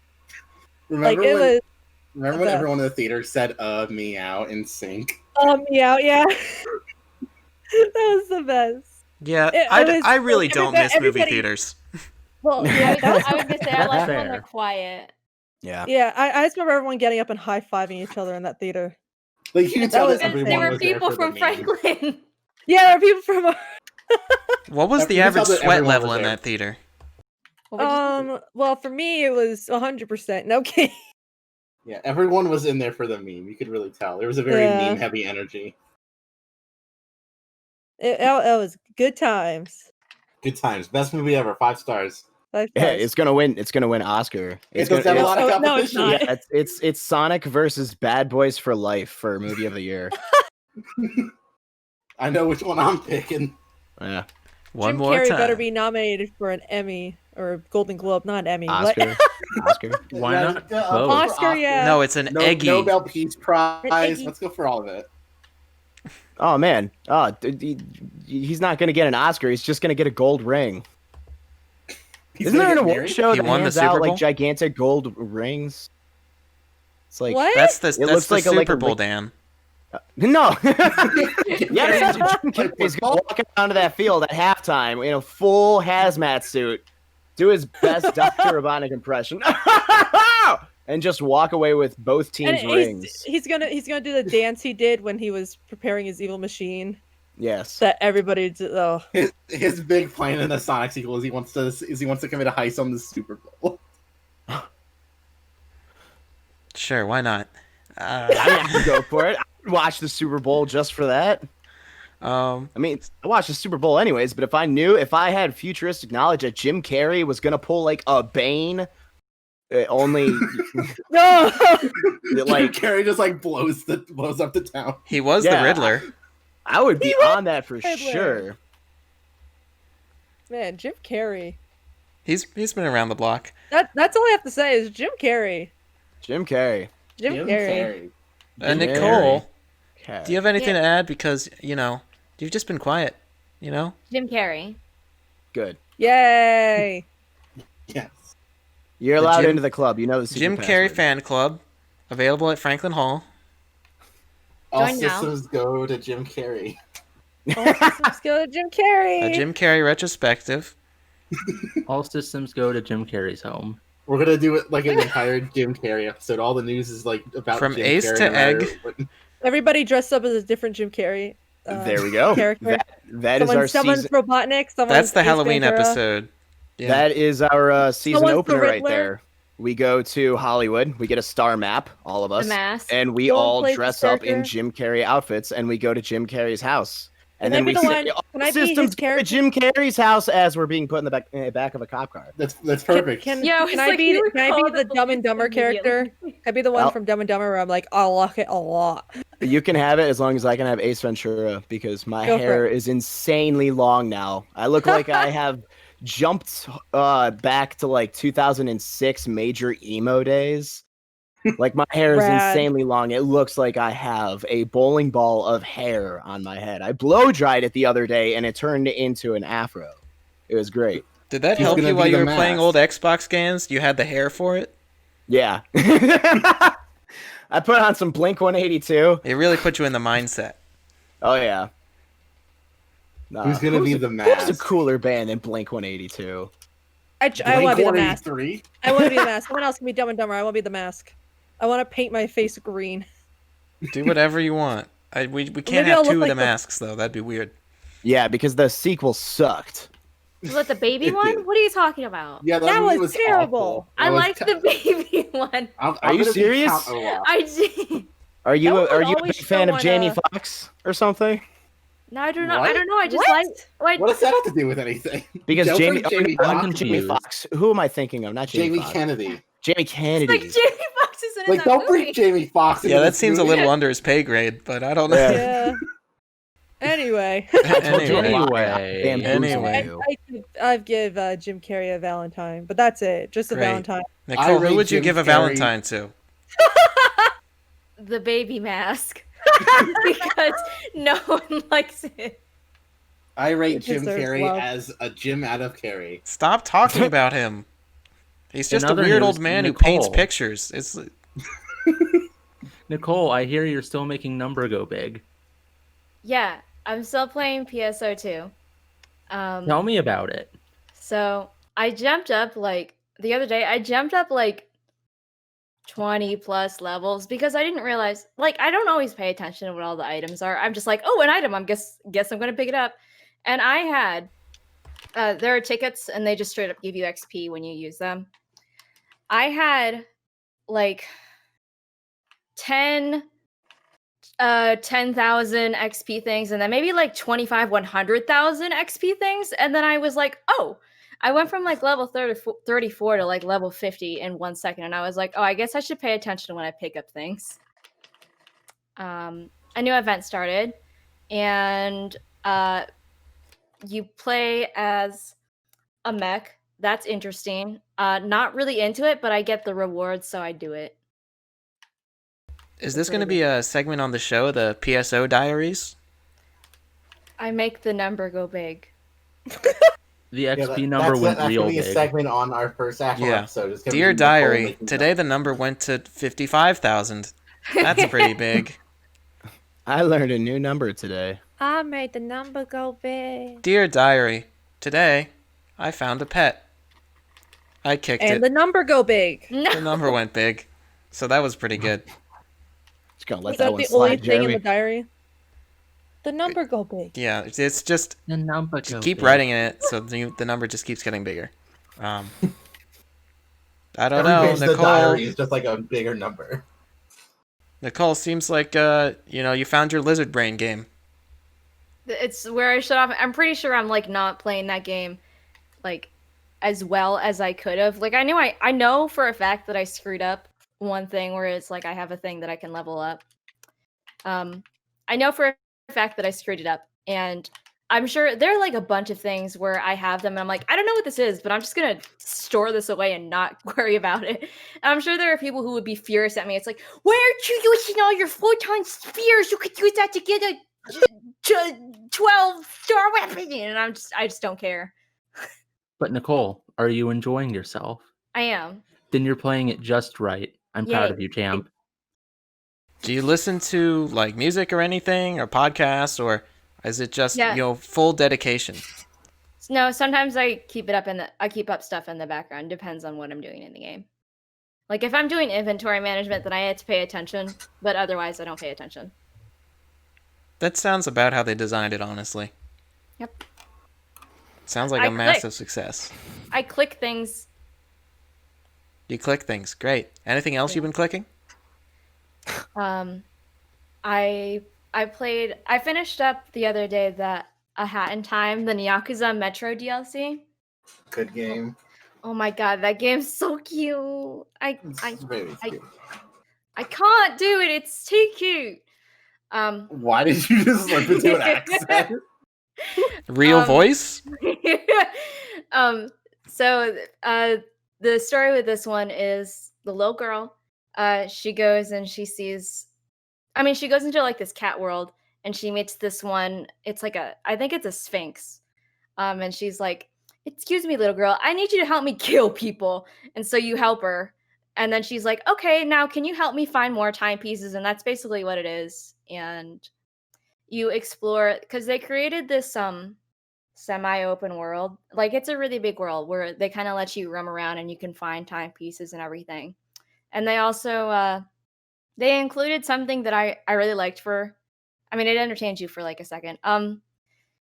Remember Like it when? was Remember when everyone in the theater said meow in sync? yeah. That was the best. Yeah, It was- I really don't miss movie everybody- theaters. Well, I yeah, was gonna say I like when Fair. they're quiet. Yeah. yeah. I just remember everyone getting up and high fiving each other in that theater. Like you can That tell was that Because everyone there were was there people for the from meme. Franklin. Yeah, there are people from. What was the You can tell average that sweat everyone level was in there. that theater? What would you- Well, for me, it was 100%. No kidding. Yeah, everyone was in there for the meme. You could really tell. There was a very Yeah. meme-heavy energy. It was good times. Good times. Best movie ever. 5 stars. Five Yeah, stars. it's gonna win. It's gonna win Oscar. It It's does have a gonna, lot of Oh, no, it's competition. not. yeah, it's Sonic versus Bad Boys for Life for movie of the year. I know which one I'm picking. Yeah, One Jim more Carrey time. better be nominated for an Emmy or Golden Globe, not an Emmy. What? Oscar. Why Yeah, not yeah, both? I'll go for Oscar, yeah. No, it's an Eggy. Nobel Peace Prize. Eggy. Let's go for all of it. Oh man, he's not gonna get an Oscar. He's just gonna get a gold ring. He's Isn't there an gonna get award married? show He that won the hands Super out Bowl? like gigantic gold rings? It's like What? That's the looks like a- Super like a Bowl, ring- Dan. no. Carrey Yes, just Jim played Carrey's football? gonna walk onto that field at halftime in a full hazmat suit, do his best Dr. Robotnik impression, and just walk away with both And teams' rings. he's gonna do the dance he did when he was preparing his evil machine. Yes. That everybody did. Oh, His big plan in the Sonic sequel is he wants to commit a heist on the Super Bowl. Sure, why not? I'd have to go for it. I'd watch the Super Bowl just for that. I mean, I watch the Super Bowl anyways, but if I had futuristic knowledge that Jim Carrey was gonna pull like a Bane, only no! Like like Carrey just like blows up the town. he was Yeah. the Riddler. I would be He was on that for Riddler. sure. Man, Jim Carrey. He's been around the block. That's all I have to say is Jim Carrey. Jim Carrey. Jim Carrey. And Jim Nicole, Okay. do you have anything Yeah. to add? Because you've just been quiet. Jim Carrey. Good. Yay! Yes. You're The allowed Jim- into the club. You know the secret Jim Carrey password. fan club, available at Franklin Hall. All Join now. systems go to Jim Carrey. All systems go to Jim Carrey. A Jim Carrey retrospective. All systems go to Jim Carrey's home. We're gonna do it like an entire Jim Carrey episode. All the news is like about From Jim Ace Carrey, to no matter Egg. what- Everybody dressed up as a different Jim Carrey. There we go. Character. That is our Someone's season. Robotnik. Someone's That's the Ace Halloween Ventura. episode. Yeah. That is our season Someone's the opener right Riddler. there. We go to Hollywood. We get a star map, all of us, mask. and we Someone all plays the dress up in character. Jim Carrey outfits, and we go to Jim Carrey's house. And Can I then be we the say, one- all can I be his systems go to character? Jim Carrey's house as we're being put in the back of a cop car. That's perfect. Can, Yeah, can it's I like be you can I recall be the the Dumb and police Dumber character? immediately. Can I be the one Well- from Dumb and Dumber where I'm like, I like it a lot. You can have it as long as I can have Ace Ventura because my Go for hair it. is insanely long now. I look like I have jumped back to like 2006 major emo days. Like my hair is Rad. insanely long. It looks like I have a bowling ball of hair on my head. I blow dried it the other day and it turned into an afro. It was great. Did that He's help gonna you be while you the were playing mask. old Xbox games? You had the hair for it? Yeah. I put on some Blink 182. It really put you in the mindset. Oh yeah. Who's gonna be the Who's mask? a cooler band than Blink 182? I want to be the mask. 183? I want to be the mask. Someone else can be Dumb and Dumber. I want to be the mask. I want to paint my face green. Do whatever you want. We can't Maybe have I'll two look of like the the- masks, though. That'd be weird. Yeah, because the sequel sucked. What, the baby It one? did. What are you talking about? Yeah, That movie was was terrible. awful. I That was like the baby one. Are you serious? I did. Are you That one are would you a always big fan show of on Jamie a- Foxx or something? No, I don't know. What? I don't know. I just What? like. What does that have to do with anything? Because Don't Jamie, bring Jamie oh, Foxx I'm into Jamie this. Foxx. Who am I thinking of? Not Jamie, Jamie Foxx. Kennedy. Jamie Kennedy. Like Jamie Foxx is in Like, that don't movie. bring Jamie Foxx. Yeah, into that this seems a movie. little under his pay grade, but I don't know. Yeah. Yeah. Anyway, Anyway. Anyway. I'd give Jim Carrey a Valentine, but that's it. Just a Great. Valentine. Nicole, who rate would you Jim give a Carrey- Valentine to? The baby mask. Because no one likes it. I rate It Jim deserves Carrey love. as a Jim out of Carrey. Stop talking about him. He's just In a other weird news, old man who paints Nicole. pictures. It's Nicole, I hear you're still making number go big. Yeah, I'm still playing PSO2. Tell me about it. So I jumped up like the other day. I jumped up like 20 plus levels because I didn't realize. Like I don't always pay attention to what all the items are. I'm just like, oh, an item. Guess I'm gonna pick it up. And I had there are tickets, and they just straight up give you XP when you use them. I had like 10,000 XP things, and then maybe like 25, 100,000 XP things. And then I was like, oh, I went from like level 34 to like level 50 in 1 second. And I was like, oh, I guess I should pay attention when I pick up things. A new event started, and you play as a mech. That's interesting. Not really into it, but I get the rewards, so I do it. Is this going to be a segment on the show, the PSO Diaries? I make the number go big. The XP number went that's real gonna be a big. segment on our first actual Yeah. episode. It's gonna Dear be Nicole Diary, making today the number went to 55,000. That's pretty big. I learned a new number today. I made the number go big. Dear Diary, today I found a pet. I kicked And it. the number go big. No. The number went big. So that was pretty good. Just gonna let Is that that one the only slide, thing in Jeremy. the diary? The number go big. Yeah, it's just The number just go keep big. writing in it so the number just keeps getting bigger. I don't Every know, page of the Nicole. diary is just like a bigger number. Nicole, seems like you found your lizard brain game. It's where I shut off. I'm pretty sure I'm like not playing that game like as well as I could have. Like I know for a fact that I screwed up one thing where it's like I have a thing that I can level up. I know for a fact that I screwed it up, and I'm sure there are like a bunch of things where I have them and I'm like, I don't know what this is, but I'm just gonna store this away and not worry about it. And I'm sure there are people who would be furious at me. It's like, why aren't you using all your photon spheres? You could use that to get a 12-star weapon. And I just don't care. But Nicole, are you enjoying yourself? I am. Then you're playing it just right. I'm proud Yay. of you, champ. Do you listen to like music or anything or podcasts, or Is it just Yeah. full dedication? No, sometimes I keep up stuff in the background. Depends on what I'm doing in the game. Like if I'm doing inventory management, then I have to pay attention, but otherwise I don't pay attention. That sounds about how they designed it, honestly. Yep. Sounds like I a click. massive success. I click things. You click things. Great. Anything else you've been clicking? I finished up the other day A Hat in Time, the Nyakuza Metro DLC. Good game. Oh my god, that game's so cute. It's very cute. I can't do it. It's too cute. Why did you just slip into an accent? Real voice? So the story with this one is the little girl. She goes and she sees. She goes into like this cat world and she meets this one. It's like I think it's a sphinx. And she's like, "Excuse me, little girl, I need you to help me kill people." And so you help her. And then she's like, "Okay, now can you help me find more timepieces?" And that's basically what it is. And you explore, because they created this semi-open world. Like it's a really big world where they kind of let you roam around and you can find timepieces and everything. And they also they included something that I really liked it entertains you for like a second.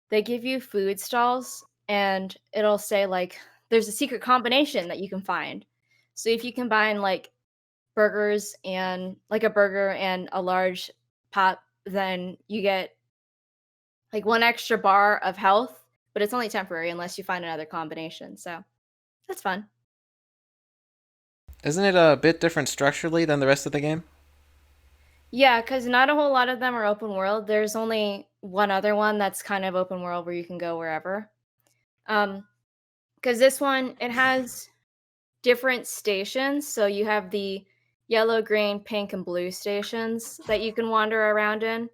They give you food stalls and it'll say like there's a secret combination that you can find. So if you combine like burgers and like a burger and a large pop, then you get like 1 extra bar of health, but it's only temporary unless you find another combination. So that's fun. Isn't it a bit different structurally than the rest of the game? Yeah, because not a whole lot of them are open world. There's only one other one that's kind of open world where you can go wherever. Because this one, it has different stations. So you have the yellow, green, pink, and blue stations that you can wander around in.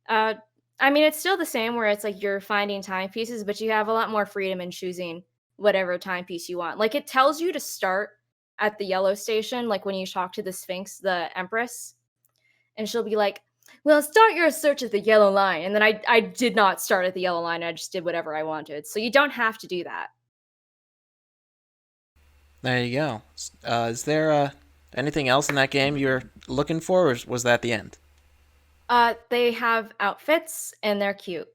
It's still the same where it's like you're finding timepieces, but you have a lot more freedom in choosing whatever timepiece you want. Like it tells you to start at the yellow station, like when you talk to the Sphinx, the Empress, and she'll be like, "Well, start your search at the yellow line." And then I did not start at the yellow line. I just did whatever I wanted. So you don't have to do that. There you go. Is there anything else in that game you're looking for, or was that the end? They have outfits and they're cute.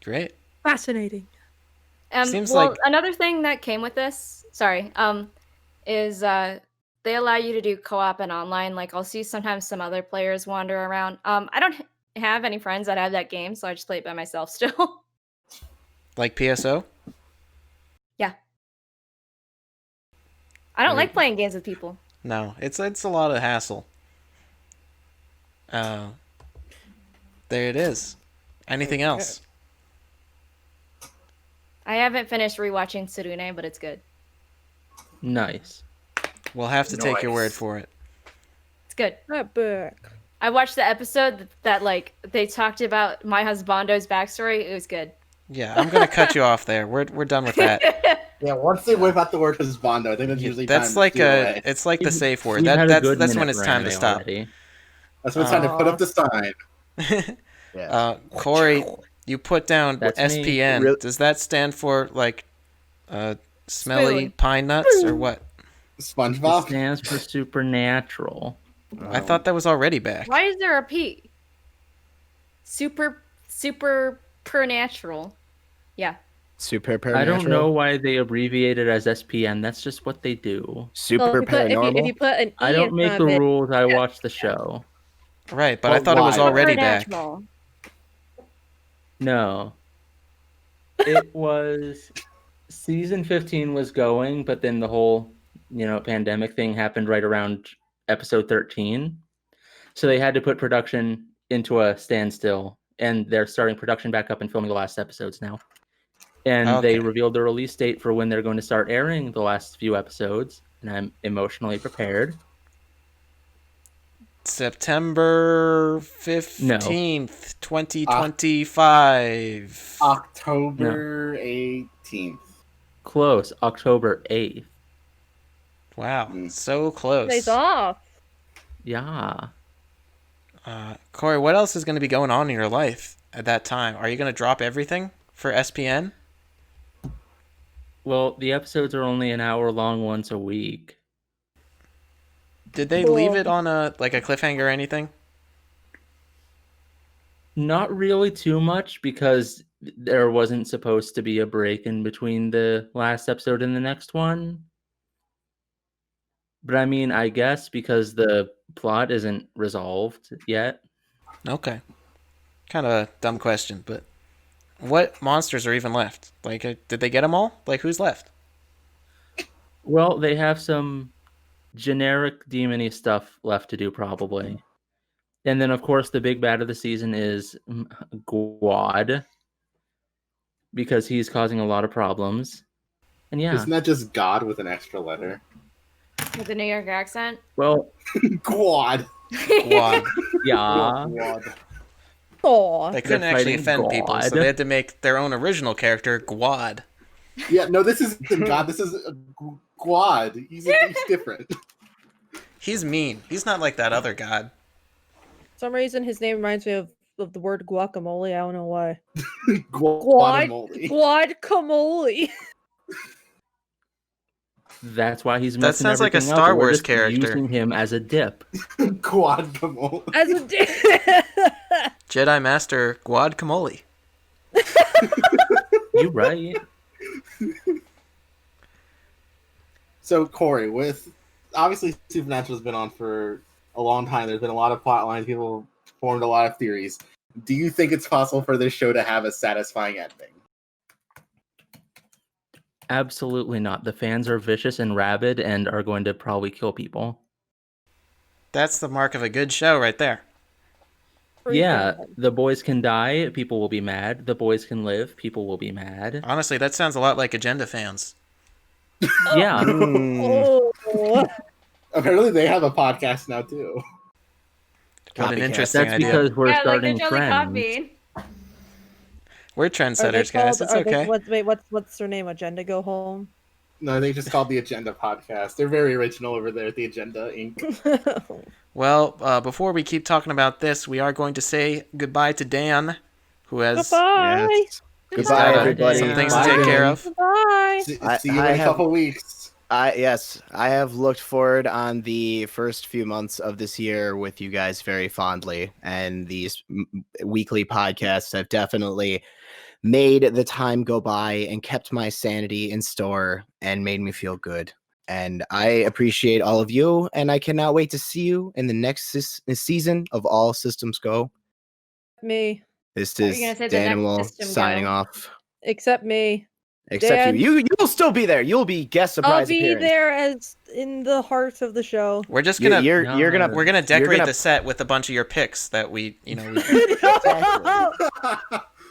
Great. Fascinating. Seems like another thing that came with this, is they allow you to do co-op and online. Like I'll see sometimes some other players wander around. I don't have any friends that have that game, so I just play it by myself still. like PSO? Yeah. I don't like playing games with people. No, it's a lot of hassle. There it is. Anything else? I haven't finished rewatching Tsurune, but it's good. Nice. We'll have to take your word for it. It's good. That book. I watched the episode that like they talked about my husbando's backstory. It was good. Yeah, I'm gonna cut you off there. We're done with that. Yeah, once they whip out the word husbando, I think that's usually that's time like to away. it's like the safe word. We've had a good That's minute when it's for time to anime stop. already. That's when it's time to put up the sign. Corey, you put down That's me. SPN. Really? Does that stand for like smelly Spoon. pine nuts or what? It SpongeBob. stands for supernatural. I thought that was already back. Why is there a P? Super supernatural. Yeah. Super I paranormal. don't know why they abbreviate it as SPN. That's just what they do. Super paranormal. If you put an I E don't in make front the of it, rules. I watch the show. Right, but I Well, thought it was why? already back. Supernatural. No. It was season 15 was going, but then the whole, pandemic thing happened right around episode 13. So they had to put production into a standstill, and they're starting production back up and filming the last episodes now. And they Okay. revealed the release date for when they're going to start airing the last few episodes, and I'm emotionally prepared. September 15th, 2025. October 18th. Close, October 8th. Wow, so close. days off. Yeah. Corey, what else is going to be going on in your life at that time? Are you going to drop everything for SPN? Well, the episodes are only an hour long once a week. Did they leave it on a cliffhanger or anything? Not really too much, because there wasn't supposed to be a break in between the last episode and the next one. But I mean, I guess because the plot isn't resolved yet. Okay. Kind of a dumb question, but what monsters are even left? Like, did they get them all? Like, who's left? Well, they have some generic demony stuff left to do, probably. And then, of course, the big bad of the season is Guad, because he's causing a lot of problems. And yeah. Isn't that just God with an extra letter? With a New York accent. Well, Quad. Guad. yeah. Quad. Aw. They couldn't They're actually fighting offend people, so Guad. they had to make their own original character, Guad. Yeah, no, this isn't God. This is a Quad. He's different. He's mean. He's not like that other god. For some reason, his name reminds me of the word guacamole. I don't know why. Guacamole. Guacamole. That's why he's That messing sounds like a everything up. Star We're Wars just character. Using him as a dip. Guacamole. As a Jedi Master Guacamole. You right. So, Corey, with obviously Supernatural's been on for a long time. There's been a lot of plot lines. People formed a lot of theories. Do you think it's possible for this show to have a satisfying ending? Absolutely not. The fans are vicious and rabid and are going to probably kill people. That's the mark of a good show right there. Yeah, the boys can die, people will be mad. The boys can live, people will be mad. Honestly, that sounds a lot like Agenda fans. Yeah. Oh. Apparently, they have a podcast now too. What an Copycat. interesting That's idea. because we're yeah, like starting they're totally trends. copying. We're Are they trendsetters, guys. called- It's are they- okay. what's their name? Agenda Go Home? No, they just called the Agenda Podcast. They're very original over there at the Agenda Inc. Well, before we keep talking about this, we are going to say goodbye to Dan, who has Goodbye. Yes. he's Goodbye, got everybody. some things to Bye, take care Dan. of. Goodbye. See I you in a have- couple weeks. Yes, I have looked forward on the first few months of this year with you guys very fondly, and these weekly podcasts have definitely made the time go by and kept my sanity in store and made me feel good. And I appreciate all of you, and I cannot wait to see you in the next season of All Systems Go. Me. This Are you is gonna say the next Danimal System signing Go? off. Except me. Except Dan. you'll still be there. You'll be guest surprise I'll be appearance. there as in the heart of the show. We're just gonna You're gonna we're gonna decorate gonna- the set with a bunch of your picks that we.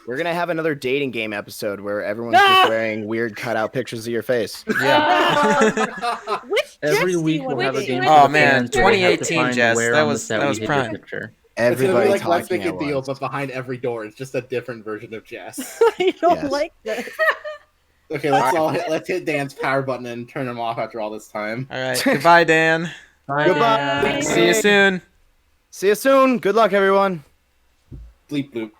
We're gonna have another dating game episode where everyone's No! just wearing weird cutout pictures of your face. Yeah. Which Every Jess do week you we'll wanna have a do? game. Oh, for the man, fans where we have to 2018, find Jess, where that on the was- set that we was hid the prime. picture. It's gonna Everybody be like Let's talking Make a at Deal, once. but behind every door it's just a different version of Jess. I don't Yes. like this. Okay, let's hit Dan's power button and turn him off after all this time. All right. Goodbye, Dan. Bye, Goodbye. Dan. See you soon. See you soon. Good luck, everyone. Bleep bloop.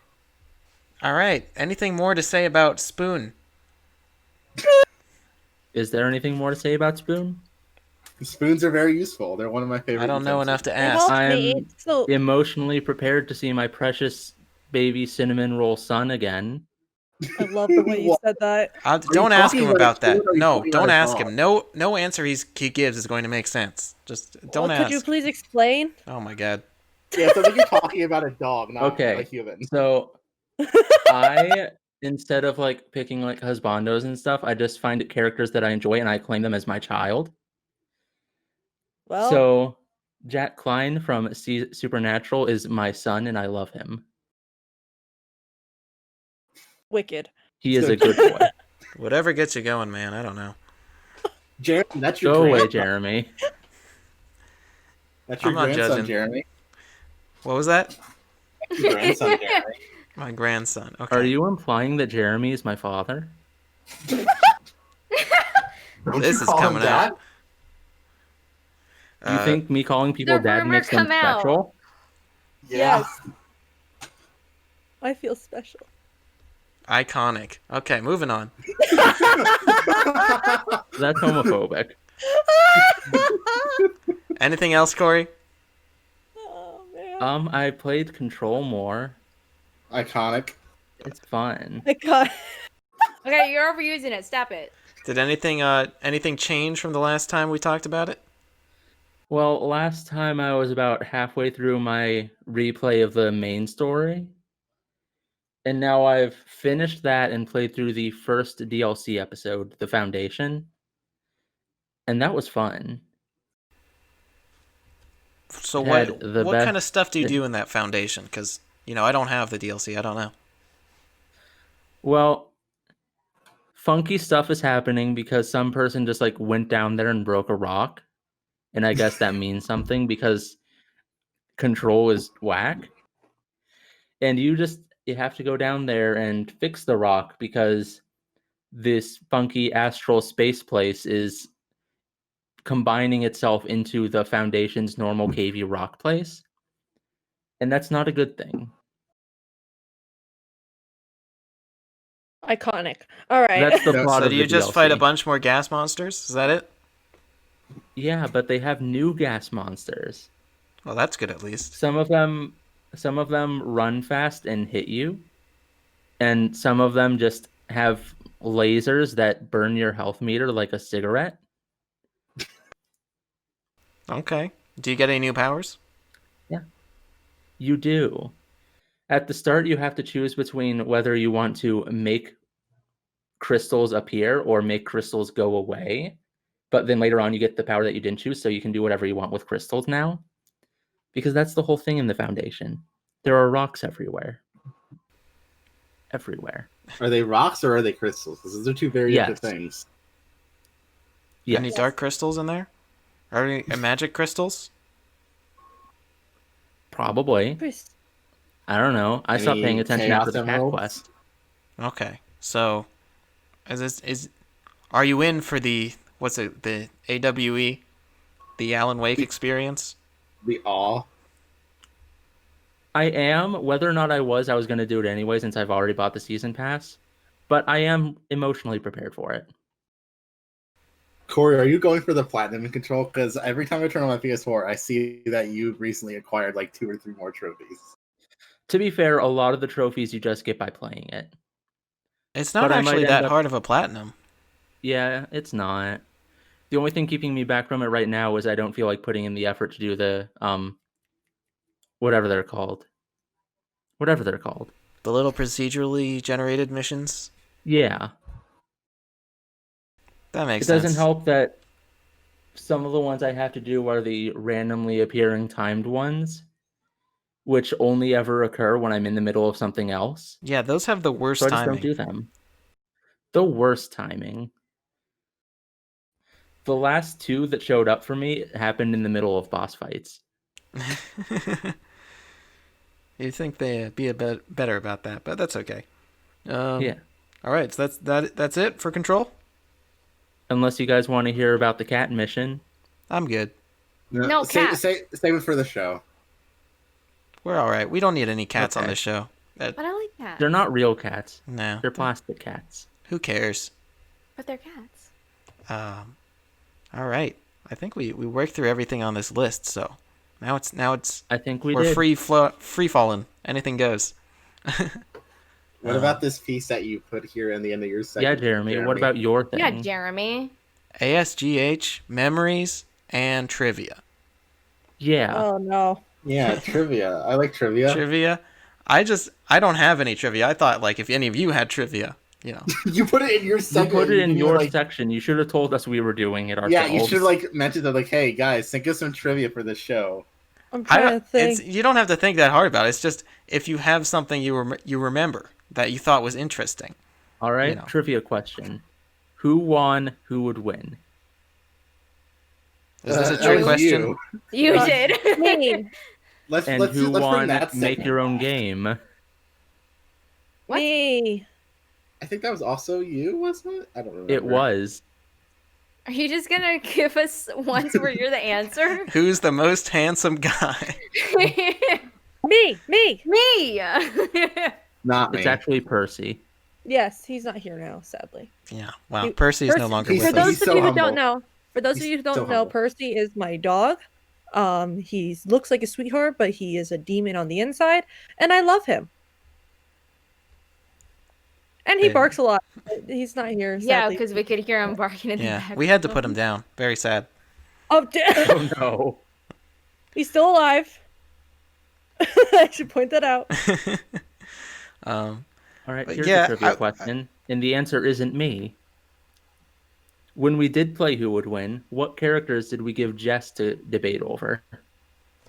All right. Anything more to say about Spoon? Is there anything more to say about Spoon? Spoons are very useful. They're one of my favorite. I don't know utensils. enough to It ask. helps I'm me. So Emotionally prepared to see my precious baby cinnamon roll son again. I love the way you said that. Don't ask talking him about about that. Spoon or are you No, talking don't about a ask dog? him. No answer he gives is going to make sense. Just don't Well, ask. could you please explain? Oh my god. Yeah, so I think you're talking about a dog, not Okay. a human. So I, instead of like picking like husbandos and stuff, I just find characters that I enjoy and I claim them as my child. Well, So Jack Klein from Supernatural is my son and I love him. wicked. He is a good boy. Whatever gets you going, man. I don't know. Jeremy, that's your Go away, grandson. Jeremy. That's your I'm not grandson, judging. Jeremy. What was that? That's your grandson, Jeremy. My grandson. Okay. Are you implying that Jeremy is my father? Don't This you is call him coming Dad? You think me calling people The dad rumor makes them come out. special? Yeah. Yes. I feel special. Iconic. Okay, moving on. That's homophobic. Anything else, Corey? Oh man. I played Control more. Iconic. It's fun. I got Okay, you're overusing it. Stop it. Did anything change from the last time we talked about it? Well, last time I was about halfway through my replay of the main story. And now I've finished that and played through the first DLC episode, The Foundation. And that was fun. So It had the what best- kind of stuff do you do in that foundation? Because, I don't have the DLC. I don't know. Well, funky stuff is happening because some person just like went down there and broke a rock. And I guess that means something because Control is whack. And you have to go down there and fix the rock because this funky astral space place is combining itself into the Foundation's normal cavey rock place. And that's not a good thing. iconic. All right. That's the So plot So of do the you just DLC. fight a bunch more gas monsters? Is that it? Yeah, but they have new gas monsters. Well, that's good at least. Some of them run fast and hit you, and some of them just have lasers that burn your health meter like a cigarette. Okay. Do you get any new powers? You do. At the start, you have to choose between whether you want to make crystals appear or make crystals go away. But then later on, you get the power that you didn't choose, so you can do whatever you want with crystals now. Because that's the whole thing in the Foundation. There are rocks everywhere. Everywhere. Are they rocks or are they crystals? Because those are two very different Yes. things. Yes. Any dark crystals in there? Are any magic crystals? Probably. Chris- I don't know. I stopped Any paying attention Chaos after the cat Emeralds? quest. Okay. So, are you in for the AWE, the Alan Wake experience? The awe. I am. Whether or not I was going to do it anyway since I've already bought the season pass. But I am emotionally prepared for it. Corey, are you going for the platinum in Control? Because every time I turn on my PS4, I see that you recently acquired like 2 or 3 more trophies. To be fair, a lot of the trophies you just get by playing it. It's not But I might actually end that up- hard of a platinum. Yeah, it's not. The only thing keeping me back from it right now is I don't feel like putting in the effort to do the whatever they're called. The little procedurally generated missions. Yeah. That makes It doesn't sense. help that some of the ones I have to do are the randomly appearing timed ones, which only ever occur when I'm in the middle of something else. Yeah, those have the worst So I just timing. don't do them. The worst timing. The last 2 that showed up for me happened in the middle of boss fights. You'd think they'd be a bit better about that, but that's okay. Yeah. All right, so that's it for Control? Unless you guys want to hear about the cat mission. I'm good. No, save, cat. save it for the show. We're all right. We don't need any cats on Okay. this show. But I like cats. They're not real cats. No. They're plastic cats. Who cares? But they're cats. All right. I think we worked through everything on this list, so now it's I think we we're did. free falling. Anything goes. What about this piece that you put here in the end of your Yeah, segment? Jeremy. What about your thing? Yeah, Jeremy. ASGH, memories, and trivia. Yeah. Oh no. Yeah, trivia. I like trivia. Trivia. I don't have any trivia. I thought like if any of you had trivia, You put it in your You segment. put it in you were your like, section. You should have told us we were doing it ourselves. yeah, you should like mention that like, hey guys, think of some trivia for this show. I'm I trying don't, to think. you don't have to think that hard about it. It's just if you have something you remember that you thought was interesting. All right, you know. trivia question. Who won? Who would win? Is this a That trick was question? you. You Uh, did. Me. Let's And let's who bring won? that Make segment your own back. game. What? Me. I think that was also you, wasn't it? I don't remember. It was. Are you just gonna give us ones where you're the answer? Who's the most handsome guy? Me. Me. Not me. It's actually Percy. Yes, he's not here now, sadly. Yeah. Wow. He- Percy's no Percy- longer he's with For those us. he's of so you who humble. don't know, humble. Percy is my dog. He looks like a sweetheart, but he is a demon on the inside, and I love him. And he Hey. barks a lot. But he's not here. Yeah, Sadly. because we could hear him barking in the Yeah. background. We had to put him down. Very sad. Oh, damn. Oh no. He's still alive. I should point that out. um, All right, But here's yeah, a trivia question, and the answer isn't me. When we did play Who Would Win, what characters did we give Jess to debate over?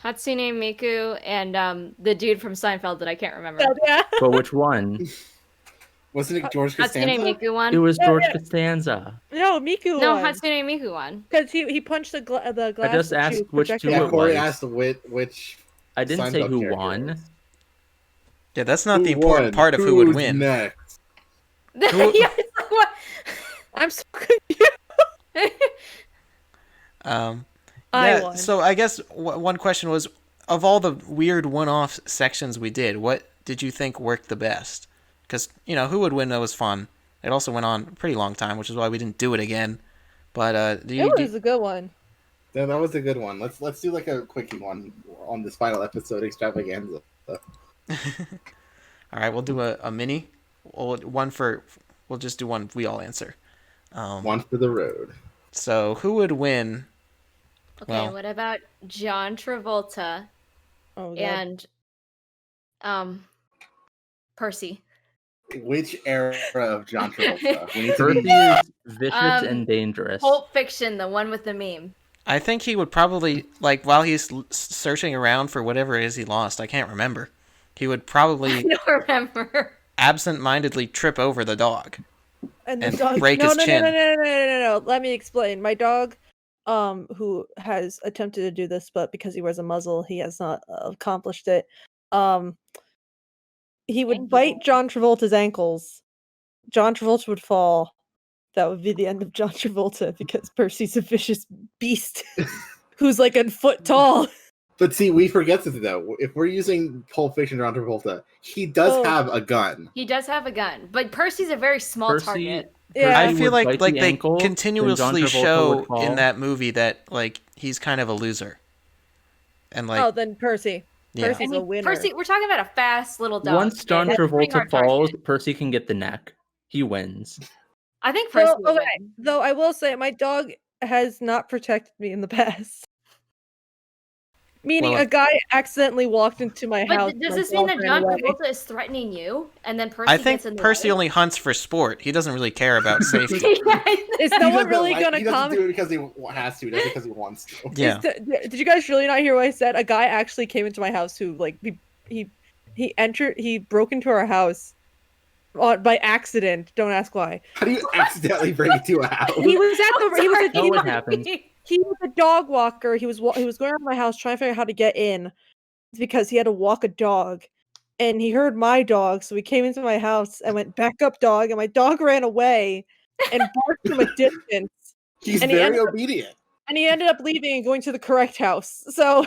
Hatsune Miku and the dude from Seinfeld that I can't remember. Yeah. But which one? Wasn't it George Hatsune Costanza? Miku one. It was Yeah, George yeah. Costanza. No, Miku. No, Hatsune Miku one. Because he punched the glass. I just asked which two Yeah, it Corey was. asked which. I didn't say Seinfeld who character won. it was. yeah, that's not the Who important won? part of who would Who's win. Next? Yeah, it's like, what? I'm so confused. Um, I yeah, won. so I guess one question was, of all the weird one-off sections we did, what did you think worked the best? Because, Who Would Win, that was fun. It also went on a pretty long time, which is why we didn't do it again. But It was a good one. Yeah, that was a good one. Let's do like a quickie one on this final episode extravaganza. all right, we'll do a mini. We'll just do one we all answer. One for the road. So who would win? Okay, Well- what about John Travolta Oh, God. and Percy? Which era of John Travolta? We need to Percy be is vicious Um, and dangerous. Pulp Fiction, the one with the meme. I think he would probably, like, while he's searching around for whatever it is he lost, I can't remember, he would I probably don't remember. absent-mindedly trip over the dog. And and the dog. break no, his no, chin. No. Let me explain. My dog, who has attempted to do this, but because he wears a muzzle, he has not accomplished it. He would Thank bite you. John Travolta's ankles. John Travolta would fall. That would be the end of John Travolta because Percy's a vicious beast who's like a foot tall. But see, we forget something though. If we're using Pulp Fiction John Travolta, he does Oh. have a gun. He does have a gun, but Percy's a very small Percy, target. Yeah. I Percy feel would like bite the they ankle, then John continuously Travolta show would fall. in that movie that, like, he's kind of a loser. And, like, Oh, then Percy. yeah. Percy's a winner. Percy, we're talking about a fast little dog. Once John and it's a pretty Travolta hard falls, target. Percy can get the neck. He wins. I think Percy. Well, will okay, win. though I will say my dog has not protected me in the past. Meaning Well, a guy accidentally walked into my house. But does my this mean dog that ran John away. Travolta is threatening you, and then Percy I think gets in the Percy way? only hunts for sport. He doesn't really care about safety. Is He no one doesn't really like- gonna He doesn't comment? do it because he has to. He does it because he wants to. Yeah. Did you guys really not hear what I said? A guy actually came into my house who like he broke into our house by accident. Don't ask why. How do you accidentally break into a house? He was at the he was Know a, what happens. he was a dog walker. He was going around my house trying to figure out how to get in because he had to walk a dog. And he heard my dog, so he came into my house and went, "Back up, dog!" And my dog ran away and barked from a distance. He's and he very ended up- obedient. And he ended up leaving and going to the correct house. So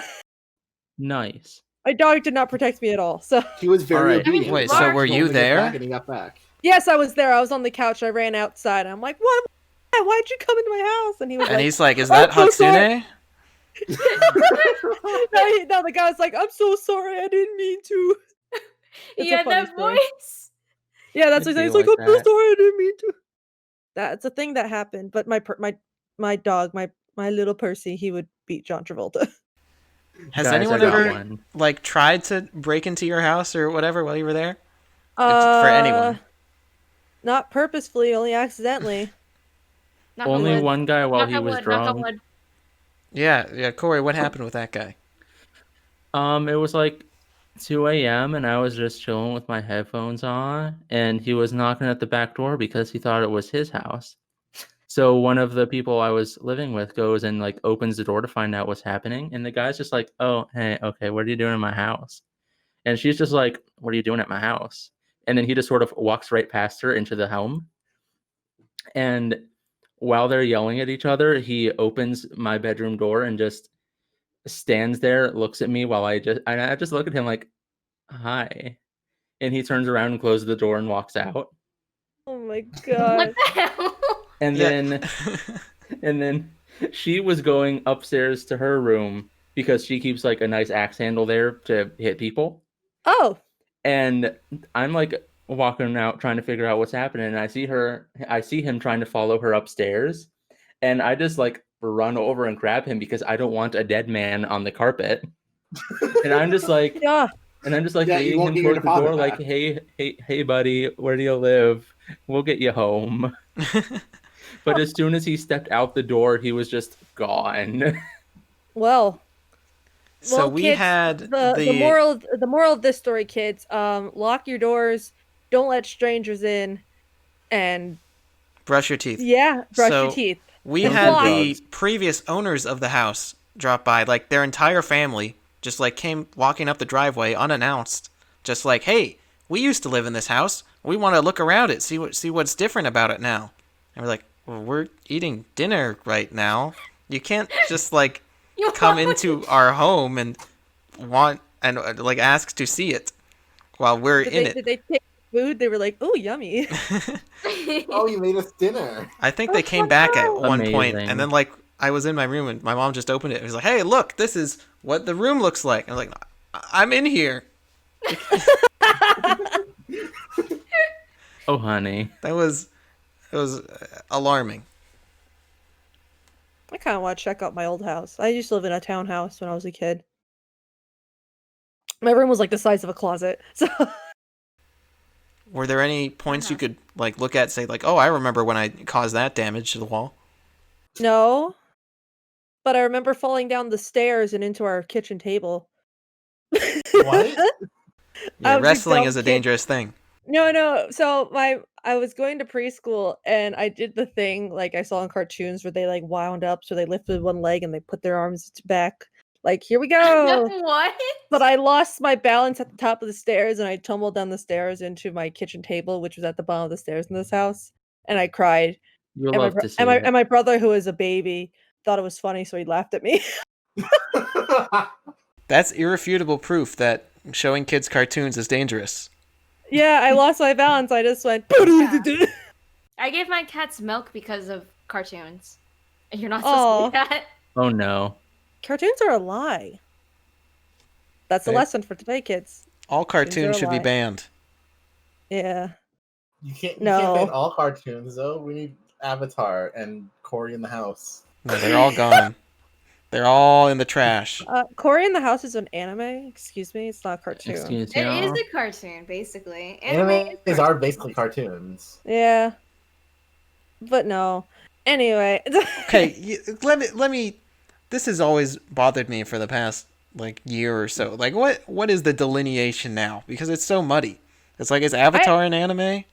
Nice. my dog did not protect me at all. So He was very Alright. obedient. Wait, He so was were you holding us there? back and he got back. yes, I was there. I was on the couch. I ran outside. I'm like, "What? Why'd you come into my house?" And he was And like, he's like, "Is "I'm that so sorry." Hatsune?" no, the guy's like, "I'm so sorry. I didn't mean to." It's He a had funny that story. voice. Yeah, that's I what he's do like. like "I'm so that. sorry. I didn't mean to." That's a thing that happened. But my dog, my little Percy, he would beat John Travolta. Has Guys, anyone I got ever one. like tried to break into your house or whatever while you were there? For anyone. Not purposefully, only accidentally. Knock on Only wood. one guy while Knock he on was wood, knock on drunk. wood. Yeah, Corey, what happened with that guy? It was like 2 a.m. and I was just chilling with my headphones on, and he was knocking at the back door because he thought it was his house. So one of the people I was living with goes and like opens the door to find out what's happening, and the guy's just like, "Oh, hey, okay, what are you doing in my house?" And she's just like, "What are you doing at my house?" And then he just sort of walks right past her into the home. And while they're yelling at each other, he opens my bedroom door and just stands there, looks at me while I just look at him like, hi. And he turns around and closes the door and walks out. Oh my What god. the hell? And then and then she was going upstairs to her room because she keeps like a nice axe handle there to hit people. Oh. And I'm like walking out trying to figure out what's happening, and I see him trying to follow her upstairs, and I just like run over and grab him because I don't want a dead man on the carpet. And I'm just like Yeah. leading won't him get your toward the door deposit like, back. hey buddy, where do you live? We'll get you home. But as soon as he stepped out the door, he was just gone. Well, So we kids, had the moral of this story, kids. Lock your doors, don't let strangers in, and brush your teeth. brush So, your teeth. We And had floss. the previous owners of the house drop by, like their entire family, just like came walking up the driveway unannounced, just like, hey, we used to live in this house. We want to look around it, see what's different about it now. And we're like, well, we're eating dinner right now. You can't just like come into our home and like ask to see it while we're in it. Did they take food? They were like, "Oh, yummy." Oh, you made us dinner. I think they came back at one point, Amazing. and then like I was in my room and my mom just opened it. It was like, "Hey, look, this is what the room looks like." I was like, "I'm in here." Oh honey. It was alarming. I kind of want to check out my old house. I used to live in a townhouse when I was a kid. My room was like the size of a closet. So Were there any points you could like look at, say like, "Oh, I remember when I caused that damage to the wall"? no, but I remember falling down the stairs and into our kitchen table. What? Yeah, was a wrestling dumb is a kid. dangerous thing. No. So I was going to preschool and I did the thing like I saw in cartoons where they like wound up, so they lifted one leg and they put their arms back. Like, here we go. What? But I lost my balance at the top of the stairs and I tumbled down the stairs into my kitchen table, which was at the bottom of the stairs in this house. And I cried. You'll And love to see and my brother, who was a baby, thought it was funny, so he laughed at me. That's irrefutable proof that showing kids cartoons is dangerous. Yeah, I lost my balance. I just went. I gave my cats milk because of cartoons. And you're not supposed to do that. Oh no. Cartoons are a lie. That's the Okay. lesson for today, kids. All Cartoons cartoons are should be alive. banned. Yeah. You can't No. ban all cartoons though. We need Avatar and Cory in the House. No, they're all gone. They're all in the trash. Cory in the House is an anime. Excuse me, it's not a cartoon. Excuse It is me. a cartoon, basically. Animes is are basically cartoons. Yeah. But no. Anyway. Okay, let me. This has always bothered me for the past like year or so. Like, what is the delineation now? Because it's so muddy. It's like, is Avatar an anime?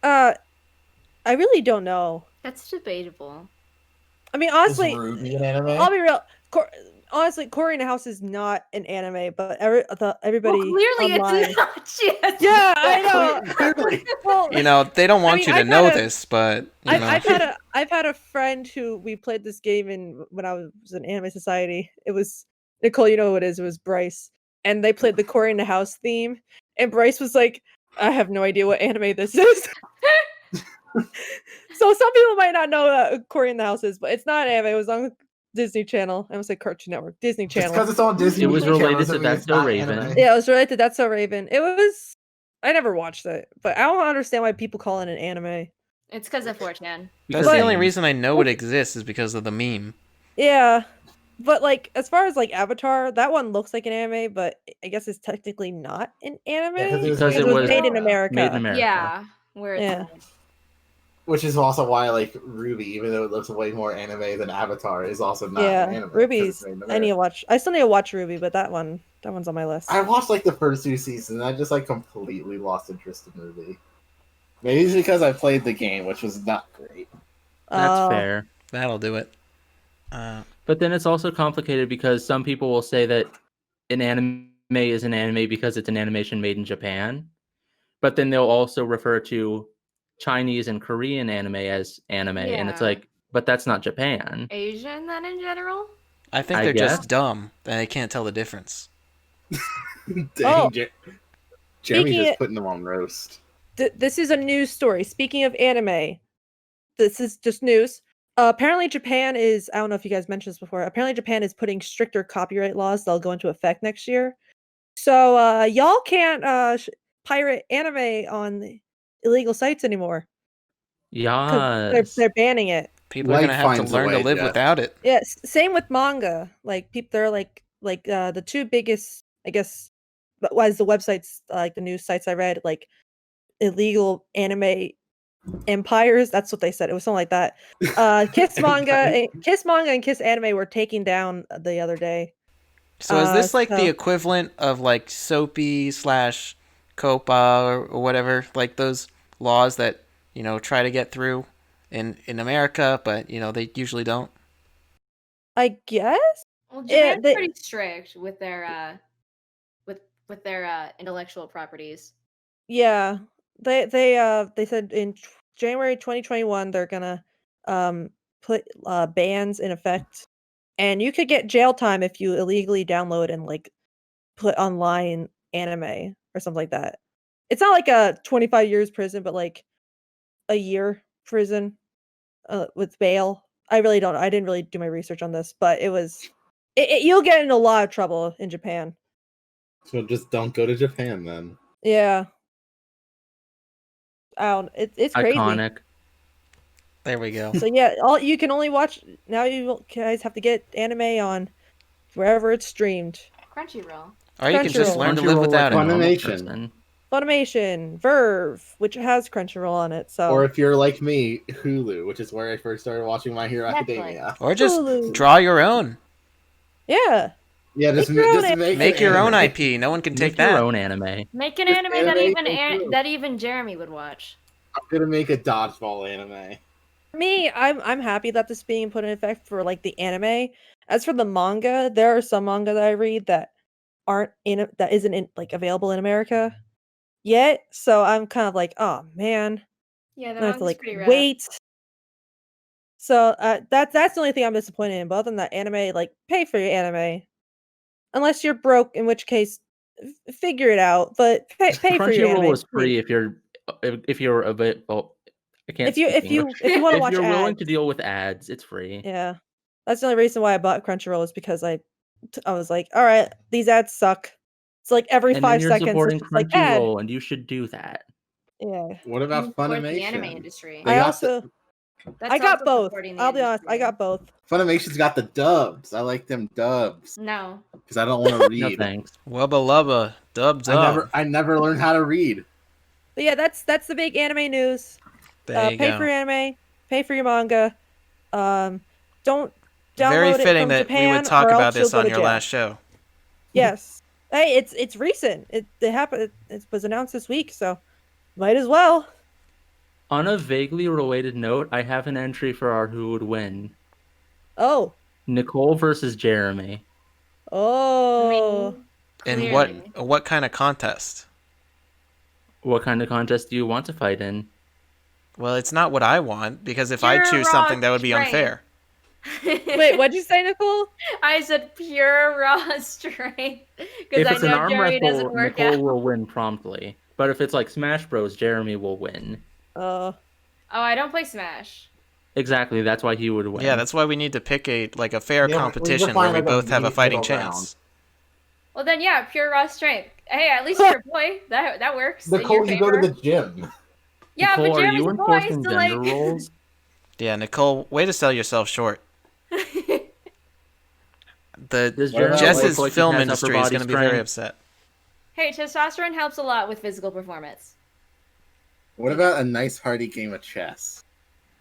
I really don't know. That's debatable. I mean, honestly, Is Ruby an anime? I'll be real. Honestly, Cory in the House is not an anime, but everybody Well, clearly online. it's not. Yes. Yeah, I know. Clearly. Well, You know, they don't want mean, you to I've know had a- this, but you know. I've had a friend who we played this game in when I was in Anime Society. It was Nicole, you know who it is. It was Bryce, and they played the Cory in the House theme. And Bryce was like, "I have no idea what anime this is." So some people might not know what Cory in the House is, but it's not anime. It was on Disney Channel. I would say Cartoon Network, Disney Just Channel. because it's on Disney. It was Channel related doesn't to mean That's it's So not Raven. anime. Yeah, it was related to That's So Raven. It was. I never watched it, but I don't understand why people call it an anime. It's because of 4chan. That's Because the of only memes. reason I know it exists is because of the meme. Yeah, but like as far as like Avatar, that one looks like an anime, but I guess it's technically not an anime Yeah, 'cause it was Because made it was made in America. Made in America. Yeah. Where it's Yeah. Which is also why, like, Ruby, even though it looks way more anime than Avatar, is also not an Yeah, anime. 'cause Ruby's. it's made in I need to America. watch. I still need to watch Ruby, but that one's on my list. I watched like the first 2 seasons, and I just like completely lost interest in Ruby. Maybe it's because I played the game, which was not great. That's Oh, fair. That'll do it. But then it's also complicated because some people will say that an anime is an anime because it's an animation made in Japan. But then they'll also refer to Chinese and Korean anime as anime. And it's Yeah. like, but that's not Japan. Asian then in general. I think I they're guess. just dumb and they can't tell the difference. Dang, Jeremy Speaking just of- putting them on roast. This is a news story. Speaking of anime, this is just news. Apparently, Japan is. I don't know if you guys mentioned this before. Apparently, Japan is putting stricter copyright laws that'll go into effect next year. So y'all can't pirate anime on the illegal sites anymore. 'Cause Yes. they're banning it. People are gonna have to finds a learn to way, live Jeff. without it. Yes, same with manga. Like people, they're like the two biggest, I guess, but was the websites like the news sites I read like illegal anime empires. That's what they said. It was something like that. Kiss manga and Kiss anime were taken down the other day. So is this like the so- equivalent of like Soapy / Copa or whatever, like those laws that try to get through in America, but they usually don't? I guess. Well, Yeah, Japan's they- pretty strict with their with their intellectual properties. Yeah, they said in January 2021 they're gonna put bans in effect, and you could get jail time if you illegally download and like put online anime or something like that. It's not like a 25 years prison, but like a year prison with bail. I really don't. I didn't really do my research on this, but it was. You'll get in a lot of trouble in Japan. So just don't go to Japan then. Yeah. It's crazy. Iconic. There we go. So yeah, all you can only watch now. You guys have to get anime on wherever it's streamed. Crunchyroll. Or you can just Crunchyroll. learn to live Crunchyroll without like a it. normal Funimation. person. Funimation, Verve, which has Crunchyroll on it. So Or if you're like me, Hulu, which is where I first started watching My Hero Netflix. Academia. Or just Hulu. draw your own. Yeah, Yeah, just Make your own Make your own anime. IP. No one can take Make your that. own anime. Make an Just anime that anime go through. that even Jeremy would watch. I'm gonna make a dodgeball anime. me, I'm happy that this is being put in effect for like the anime. As for the manga, there are some manga that I read that isn't like available in America yet. So I'm kind of like, oh man, Yeah, I that have one's to like pretty rough. wait. So that's the only thing I'm disappointed in. But other than that, anime, like pay for your anime, unless you're broke, in which case figure it out. But pay for your anime. Crunchyroll is please. free if you're a bit. Well, I can't. If you speak if you English. if you want to if watch you're willing ads, to deal with ads, it's free. yeah, that's the only reason why I bought Crunchyroll is because I was like, all right, these ads suck. It's like every And 5 then you're seconds, supporting it's just like ad. Crunchyroll, and you should do that. Yeah. What about Support Funimation? the anime industry. They I got also That's I got also both. supporting the I'll be honest, I industry. got both. Funimation's got the dubs. I like them dubs No. because I don't want to No read. thanks. Wubba lubba. Dub dub. I never learned how to read. But yeah, that's the big anime news. There you Pay go. for your anime, pay for your manga. Don't download Very it fitting from that Japan, we would talk or about else you'll this go on to your jail. last show. Yes. Hey, it's recent. It happened. It was announced this week, so might as well. On a vaguely related note, I have an entry for our Who Would Win. Oh. Nicole versus Jeremy. Oh. And Clearly. what kind of contest? What kind of contest do you want to fight in? Well, it's not what I want, because if I Pure choose raw something, that would be strength. unfair. Wait, what'd you say, Nicole? I said pure raw strength If because I it's an know arm Jeremy wrestle, doesn't work Nicole out. will win promptly. But if it's like Smash Bros, Jeremy will win. Oh, I don't play Smash. Exactly, that's why he would win. Yeah, that's why we need to pick a fair Yeah, we competition define where we like a both have a mean fighting middle chance. Well then, yeah, pure raw strength. Hey, at least you're a boy. That works. in your Nicole, you go to favor. the gym. Yeah, Nicole, but are Jeremy's you a boy, enforcing so gender like. roles? Yeah, Nicole, way to sell yourself short. Does Jeremy Jess's look like he film has upper industry is body going to be very strength? upset. Hey, testosterone helps a lot with physical performance. What about a nice hearty game of chess?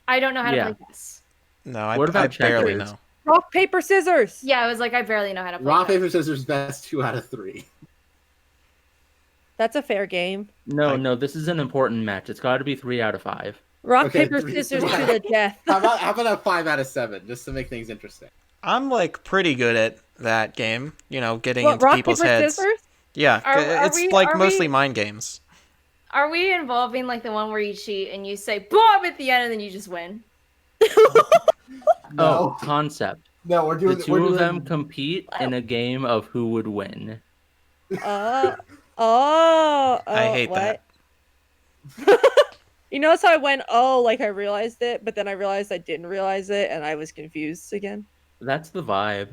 I don't know how to Yeah. play chess. No, I What about I barely checkers? know. Rock, paper, scissors. Yeah, I was like, I barely know how to play Rock, chess. paper, scissors, best 2 out of 3. That's a fair game. No, this is an important match. It's got to be 3 out of 5. Rock, Okay, paper, 3 scissors to to the death. How about a 5 out of 7, just to make things interesting? I'm pretty good at that game, getting What, into rock, people's paper, heads. scissors? Yeah, it's are mostly we- mind games. Are we involving like the one where you cheat and you say "Bob" at the end and then you just win? Oh, concept. No, we're The two of them compete in a game of who would win. I hate what? that. You notice how I went, oh, like I realized it, but then I realized I didn't realize it, and I was confused again. That's the vibe.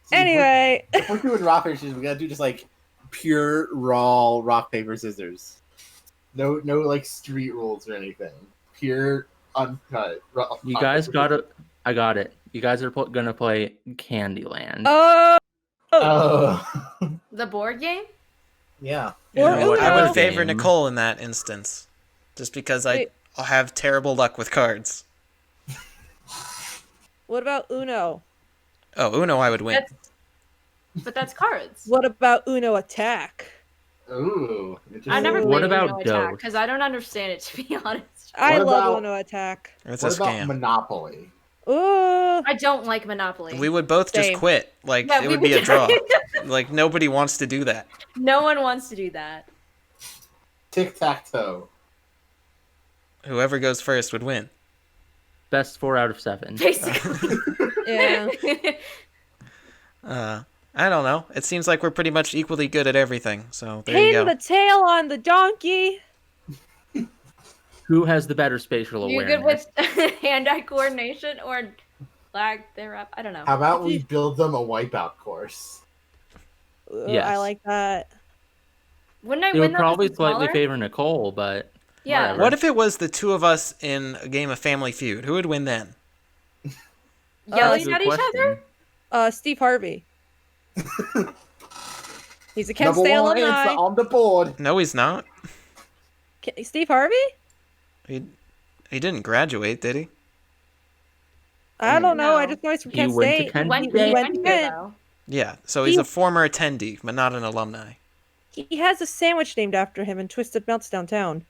See, Anyway, if we're doing rock paper scissors, we gotta do just like pure raw rock paper scissors. No like street rules or anything. Pure uncut. You guys gotta. I got it. You guys are gonna play Candyland. Oh. The board game? Yeah. Or You know what I Uno. would favor game? Nicole in that instance, just because Wait. I'll have terrible luck with cards. What about Uno? Oh, Uno, I would win. But that's cards. What about Uno Attack? Ooh. I never What played about Uno Attack Dose? because I don't understand it, to be honest. I What love about- Uno Attack. It's What a about scam. Monopoly? Ooh. I don't like Monopoly. We would both just Same. quit. Like, Yeah, it we would be a would. draw. Like, nobody wants to do that. No one wants to do that. Tic-tac-toe. Whoever goes first would win. Best 4 out of 7. Basically. Yeah. I don't know. It seems like we're pretty much equally good at everything. So there you Pin go. the tail on the donkey. Who has the better spatial You awareness? good with hand-eye coordination or lack thereof? I don't know. How about we build them a wipeout course? Ooh, Yes. I like that. Wouldn't I It win would that probably with the slightly smaller? favor Nicole, but Yeah. whatever. What if it was the two of us in a game of Family Feud? Who would win then? Yelling Good at each question. other? Steve Harvey. He's a Kent Number State one alumni. answer on the board. No, he's not. Steve Harvey? He didn't graduate, did he? I don't know. I No. just know he's from He Kent went to State. Kent When State. did He he went went to here, Kent. though? Yeah, so he's He- a former attendee, but not an alumni. He has a sandwich named after him in Twisted Melts downtown.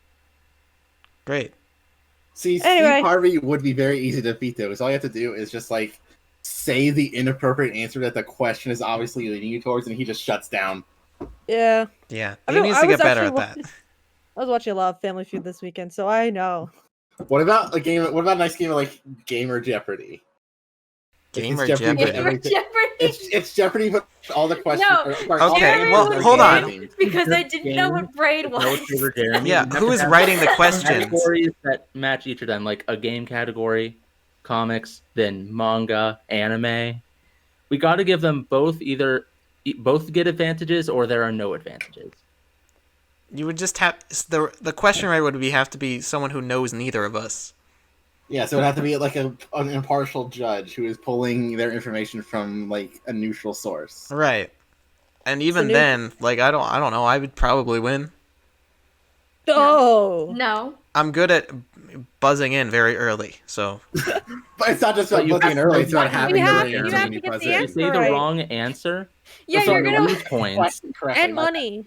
Great. See, Anyway. Steve Harvey would be very easy to defeat, though, because all you have to do is just, like, say the inappropriate answer that the question is obviously leading you towards, and he just shuts down. Yeah. Yeah, I he mean, needs I to was get better at actually that. watching- I was watching a lot of Family Feud this weekend, so I know. What about a game? What about a nice game of, like, Gamer Jeopardy? Gamer It's Jeopardy, Jeopardy. but everything- Jeopardy! It's Jeopardy, but all the questions. No. or, sorry, all the Okay, answers well, are hold on. game-themed. Because I didn't know what braid No was. favor Jeremy. Yeah, You have who to is have writing the questions? categories that match each of them, like a game category, comics, then manga, anime. We got to give them both both get advantages or there are no advantages. You would just have the question writer would have to be someone who knows neither of us. Yeah, so it would have to be like an impartial judge who is pulling their information from like a neutral source. Right. And even new- then, like I don't know, I would probably win. Oh. No. I'm good at buzzing in very early, so But it's not just But about you looking have early; to- it's about you having have- the you answer have when to you get buzz the in. If you answer. say the Right. wrong answer, Yeah, so you're gonna. lose points. Correctly, And money.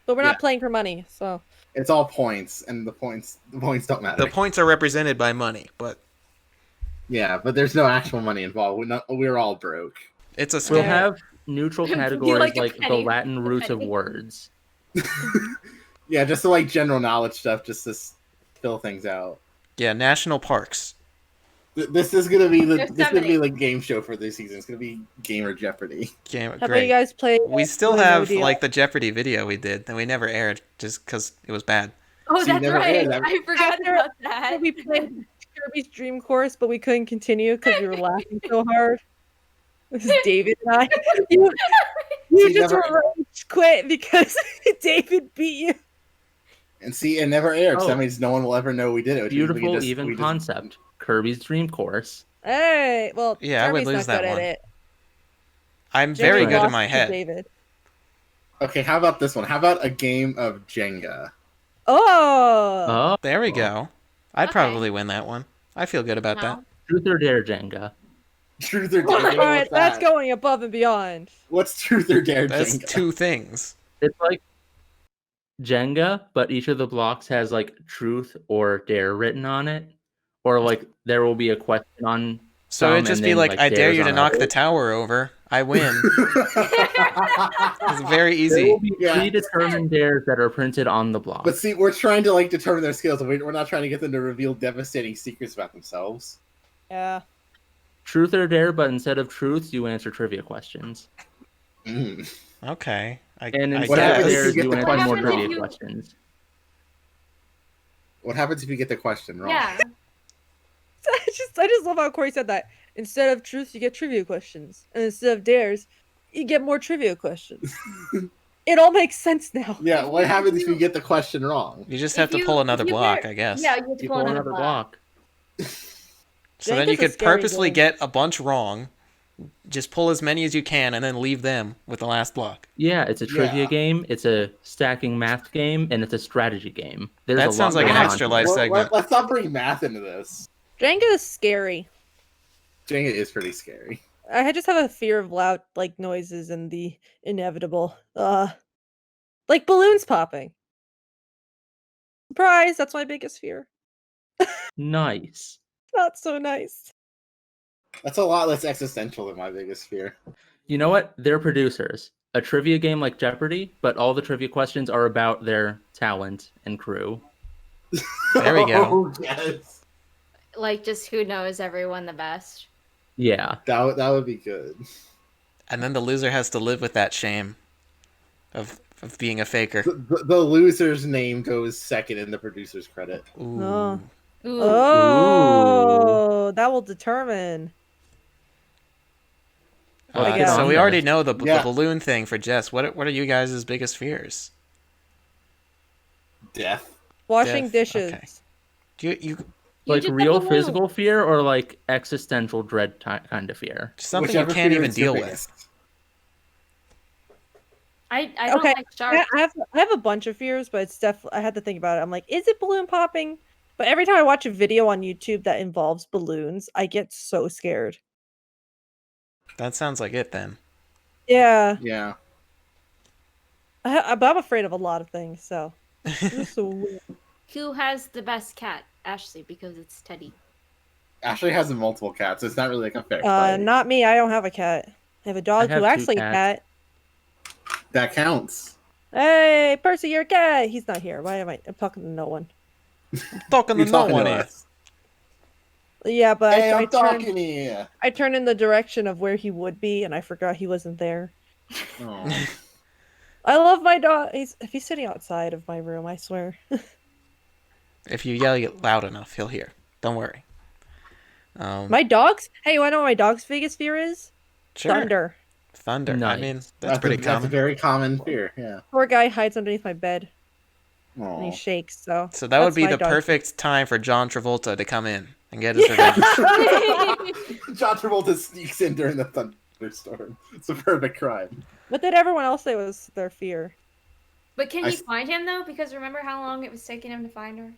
But we're Yeah. not playing for money, so. It's all points, and the points don't matter. the points are represented by money, but Yeah, but there's no actual money involved. We're all broke. it's a We'll scam. have neutral You categories like a like the penny. Latin roots of penny. words. Yeah, just so like general knowledge stuff, just to fill things out. Yeah, national parks. This is gonna be There's this is gonna be 70. like game show for this season. It's gonna be Gamer Jeopardy. Game, How about you great. guys play? We still No have Deal? like the Jeopardy video we did that we never aired just because it was bad. Oh, So you that's never right. aired that. I forgot After- about that. We played Kirby's Dream Course, but we couldn't continue because we were laughing so hard. This is David and I. You See, just never- rage quit because David beat you. And see, it never aired. So Oh. that means no one will ever know we did it. Which means we Beautiful, just- even we just- concept. Kirby's Dream Course. Hey, well, Yeah, I would Jeremy's lose not that good one. at it. I'm Jeremy very good in lost my to head. David. Okay, how about this one? How about a game of Jenga? Oh, Oh, There we go. I'd Okay. probably win that one. I feel good about No. Truth or Dare Jenga. Truth or all Dare? right, What's that's that? going above and beyond. What's Truth or Dare that. That's Jenga? two things. It's like Jenga, but each of the blocks has like truth or dare written on it. Or like there will be a question on So some it'd just and be then, like, I dare dares you to on knock the others. tower over. I win. It's very There easy. will be Yeah. predetermined dares that are printed on the block. But see, we're trying to like determine their skills. We're not trying to get them to reveal devastating secrets about themselves. Yeah. Truth or dare, but instead of truths, you answer trivia questions. Mm. Okay. And I What happens if instead you there get you the answer more question trivia wrong? questions. What happens if you get the question wrong? Yeah. I just love how Corey said that. Instead of truth, you get trivia questions, and instead of dares, you get more trivia questions. It all makes sense now. Yeah, what happens if you get the question wrong? You just have to pull another block, I guess. Yeah, you have to You pull pull another block. So then Jenk you is a could scary purposely game. get a bunch wrong, just pull as many as you can, and then leave them with the last block. Yeah, it's a trivia Yeah. game, it's a stacking math game, and it's a strategy game. There's That a sounds lot like an going extra on life here. segment. Let's not bring math into this. Jenga is scary. Jenga is pretty scary. I just have a fear of loud like noises and the inevitable. Like balloons popping. Surprise! That's my biggest fear. Nice. Not so nice. That's a lot less existential than my biggest fear. You know what? They're producers. A trivia game like Jeopardy, but all the trivia questions are about their talent and crew. There we go. Oh, yes. Like, just who knows everyone the best. Yeah. That would be good. And then the loser has to live with that shame of being a faker. The loser's name goes second in the producer's credit. Ooh. Oh. Ooh. Oh, that will determine. Let's get So on we this. already know the Yeah. balloon thing for Jess. What are you guys' biggest fears? Death. Washing Death, dishes. okay. You You Like did the real balloon. physical fear or like existential dread kind of fear? something Whichever you can't fear even is your deal with. biggest. I don't Okay, like sharks. I have a bunch of fears, but it's definitely I had to think about it. I'm like, is it balloon popping? But every time I watch a video on YouTube that involves balloons, I get so scared. That sounds like it then. Yeah, Yeah. but I'm afraid of a lot of things. So it's so weird. Who has the best cat? Ashley, because it's Teddy. Ashley has multiple cats. It's not really like a fair fight. Not me. I don't have a cat. I have a dog have who two actually a cats. cat. That counts. Hey, Percy, you're a cat. He's not here. Why am I'm talking to no one? Talking to You're no talking one to here. us. Yeah, but Hey, I I'm talking here. I turned in the direction of where he would be, and I forgot he wasn't there. Oh. I love my dog. If he's sitting outside of my room, I swear. If you yell loud enough, he'll hear. Don't worry. My dogs. Hey, you wanna know what my dog's biggest fear is? Sure. Thunder. Thunder. I Nice. mean, that's pretty That's a common. very common fear. Yeah. Poor guy hides underneath my bed and he Aw. shakes. So So that would that's be my the dog. perfect time for John Travolta to come in and get his Yeah. revenge. John Travolta sneaks in during the thunderstorm. It's a perfect crime. What did everyone else say was their fear? But can I you s- find him though? Because remember how long it was taking him to find her?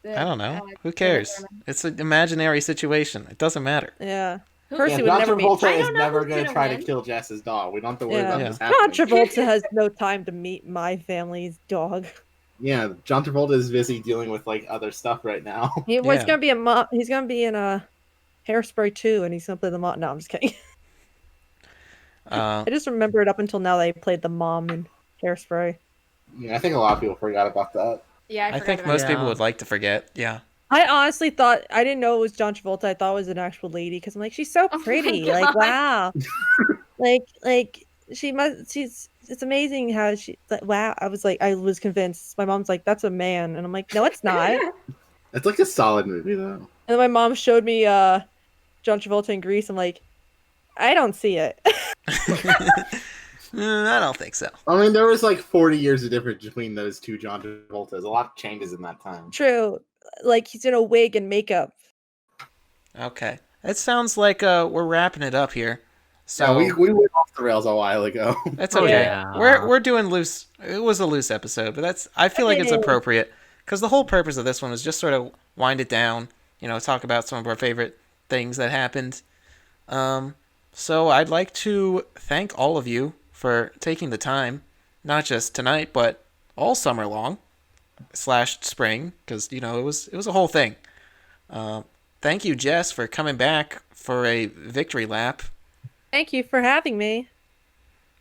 I don't know. Who cares? It's an imaginary situation. It doesn't matter. Yeah. Who- Percy Yeah, would John never meet. Travolta I is don't know never who's going to gonna try to win. kill Jess's dog. We don't have to worry about Yeah. this John happening. Travolta has no time to meet my family's dog. Yeah, John Travolta is busy dealing with like other stuff right now. He's Yeah. gonna be He's gonna be in a Hairspray 2, and he's gonna play the mom. No, I'm just kidding. I just remembered up until now that I played the mom in Hairspray. Yeah, I think a lot of people forgot about that. Yeah, I forgot think about most that. people Yeah. would like to forget. Yeah. I honestly thought I didn't know it was John Travolta. I thought it was an actual lady because I'm like, she's so Oh my pretty. God. Like, wow. like she must. She's. It's amazing how she. Like, wow. I was convinced. My mom's like, that's a man, and I'm like, no, it's not. And It's like a solid movie though. then my mom showed me John Travolta in Grease. I'm like, I don't see it. I don't think so. I mean, there was like 40 years of difference between those two John Travoltas. A lot changes in that time. True. Like he's in a wig and makeup. Okay. It sounds like we're wrapping it up here. So Yeah, we went off the rails a while ago. that's Oh, okay. yeah. We're doing loose. It was a loose episode, but I feel like it's Okay. appropriate because the whole purpose of this one was just sort of wind it down. You know, talk about some of our favorite things that happened. So I'd like to thank all of you for taking the time, not just tonight, but all summer long / spring, because you know it was a whole thing. Thank you, Jess, for coming back for a victory lap. Thank you for having me.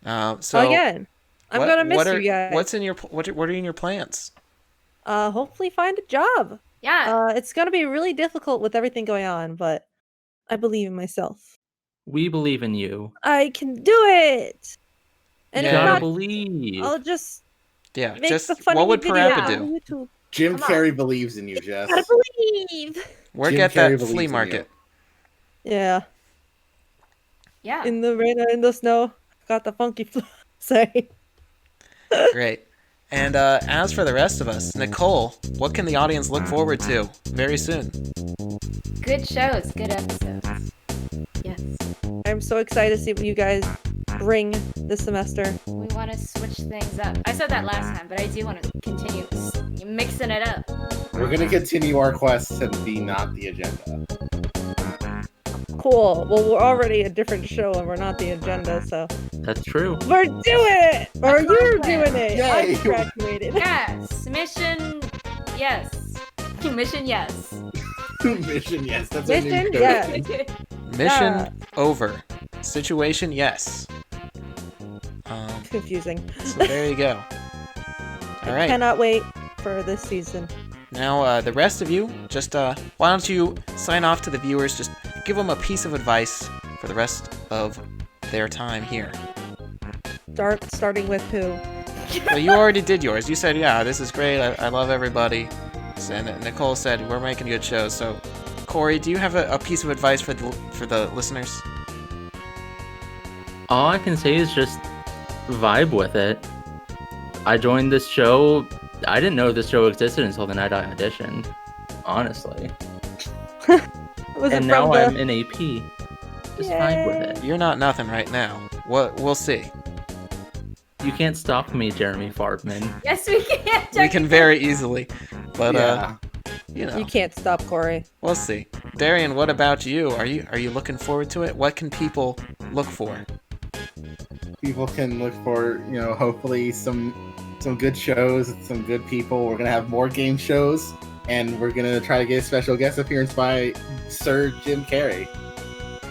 So Again, I'm gonna miss you guys. What's in your what are in your plans? Hopefully find a job. Yeah. It's gonna be really difficult with everything going on, but I believe in myself. We believe in you. I can do it. And Yeah. if Gotta not, believe. I'll just Yeah, make just the funny what would video Parappa Yeah. do? on YouTube. Jim Come on. Carrey believes in you, Jess. Gotta believe. Work Jim at Carrey that believes flea in market. Yeah. Yeah. In the rain or in the snow. Got the funky flow. Say. Great. And as for the rest of us, Nicole, what can the audience look forward to very soon? Good shows, good episodes. Yes. I'm so excited to see what you guys bring this semester. We want to switch things up. I said that last time, but I do want to continue mixing it up. We're gonna continue our quest to be not the agenda. Cool. Well, we're already a different show and we're not the agenda, so That's true. we're doing it! Or That's you're our plan. doing it! Yay. I graduated. Yes. Mission. Yes. Mission. Yes. Mission, yes. That's our new Mission, code. yes. Mission Yeah. over. Situation, yes. Confusing. So there you go. All right. Cannot wait for this season. Now, the rest of you, just why don't you sign off to the viewers? Just give them a piece of advice for the rest of their time here. Starting with who? Well, you already did yours. You said, yeah, this is great. I love everybody. And Nicole said, we're making good shows. So, Corey, do you have a piece of advice for the listeners? All I can say is just vibe with it. I joined this show. I didn't know this show existed until the night I auditioned, honestly. Was And it now from the... I'm in AP. Just vibe with it. You're not nothing right now. We'll see. You can't stop me, Jeremy Farbman. Yes, we can. We can very easily. But, Yeah. you know, You can't stop, Corey. we'll see. Darian, what about you? Are you looking forward to it? What can people look for? People can look for, hopefully some good shows, some good people. We're gonna have more game shows, and we're gonna try to get a special guest appearance by Sir Jim Carrey.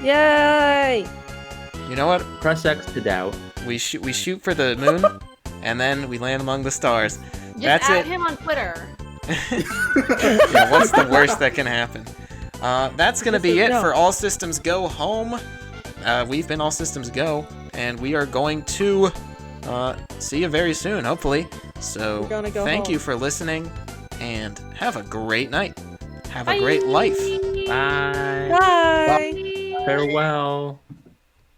Yay! You know what? Press X to doubt. We shoot for the moon, and then we land among the stars. Just That's add it. him on Twitter. Yeah, what's the worst that can happen? That's gonna be it No. for All Systems Go Home. We've been All Systems Go, and we are going to see you very soon, hopefully. So We're gonna go thank home. you for listening, and have a great night. Have a great life. Bye. Bye! Farewell.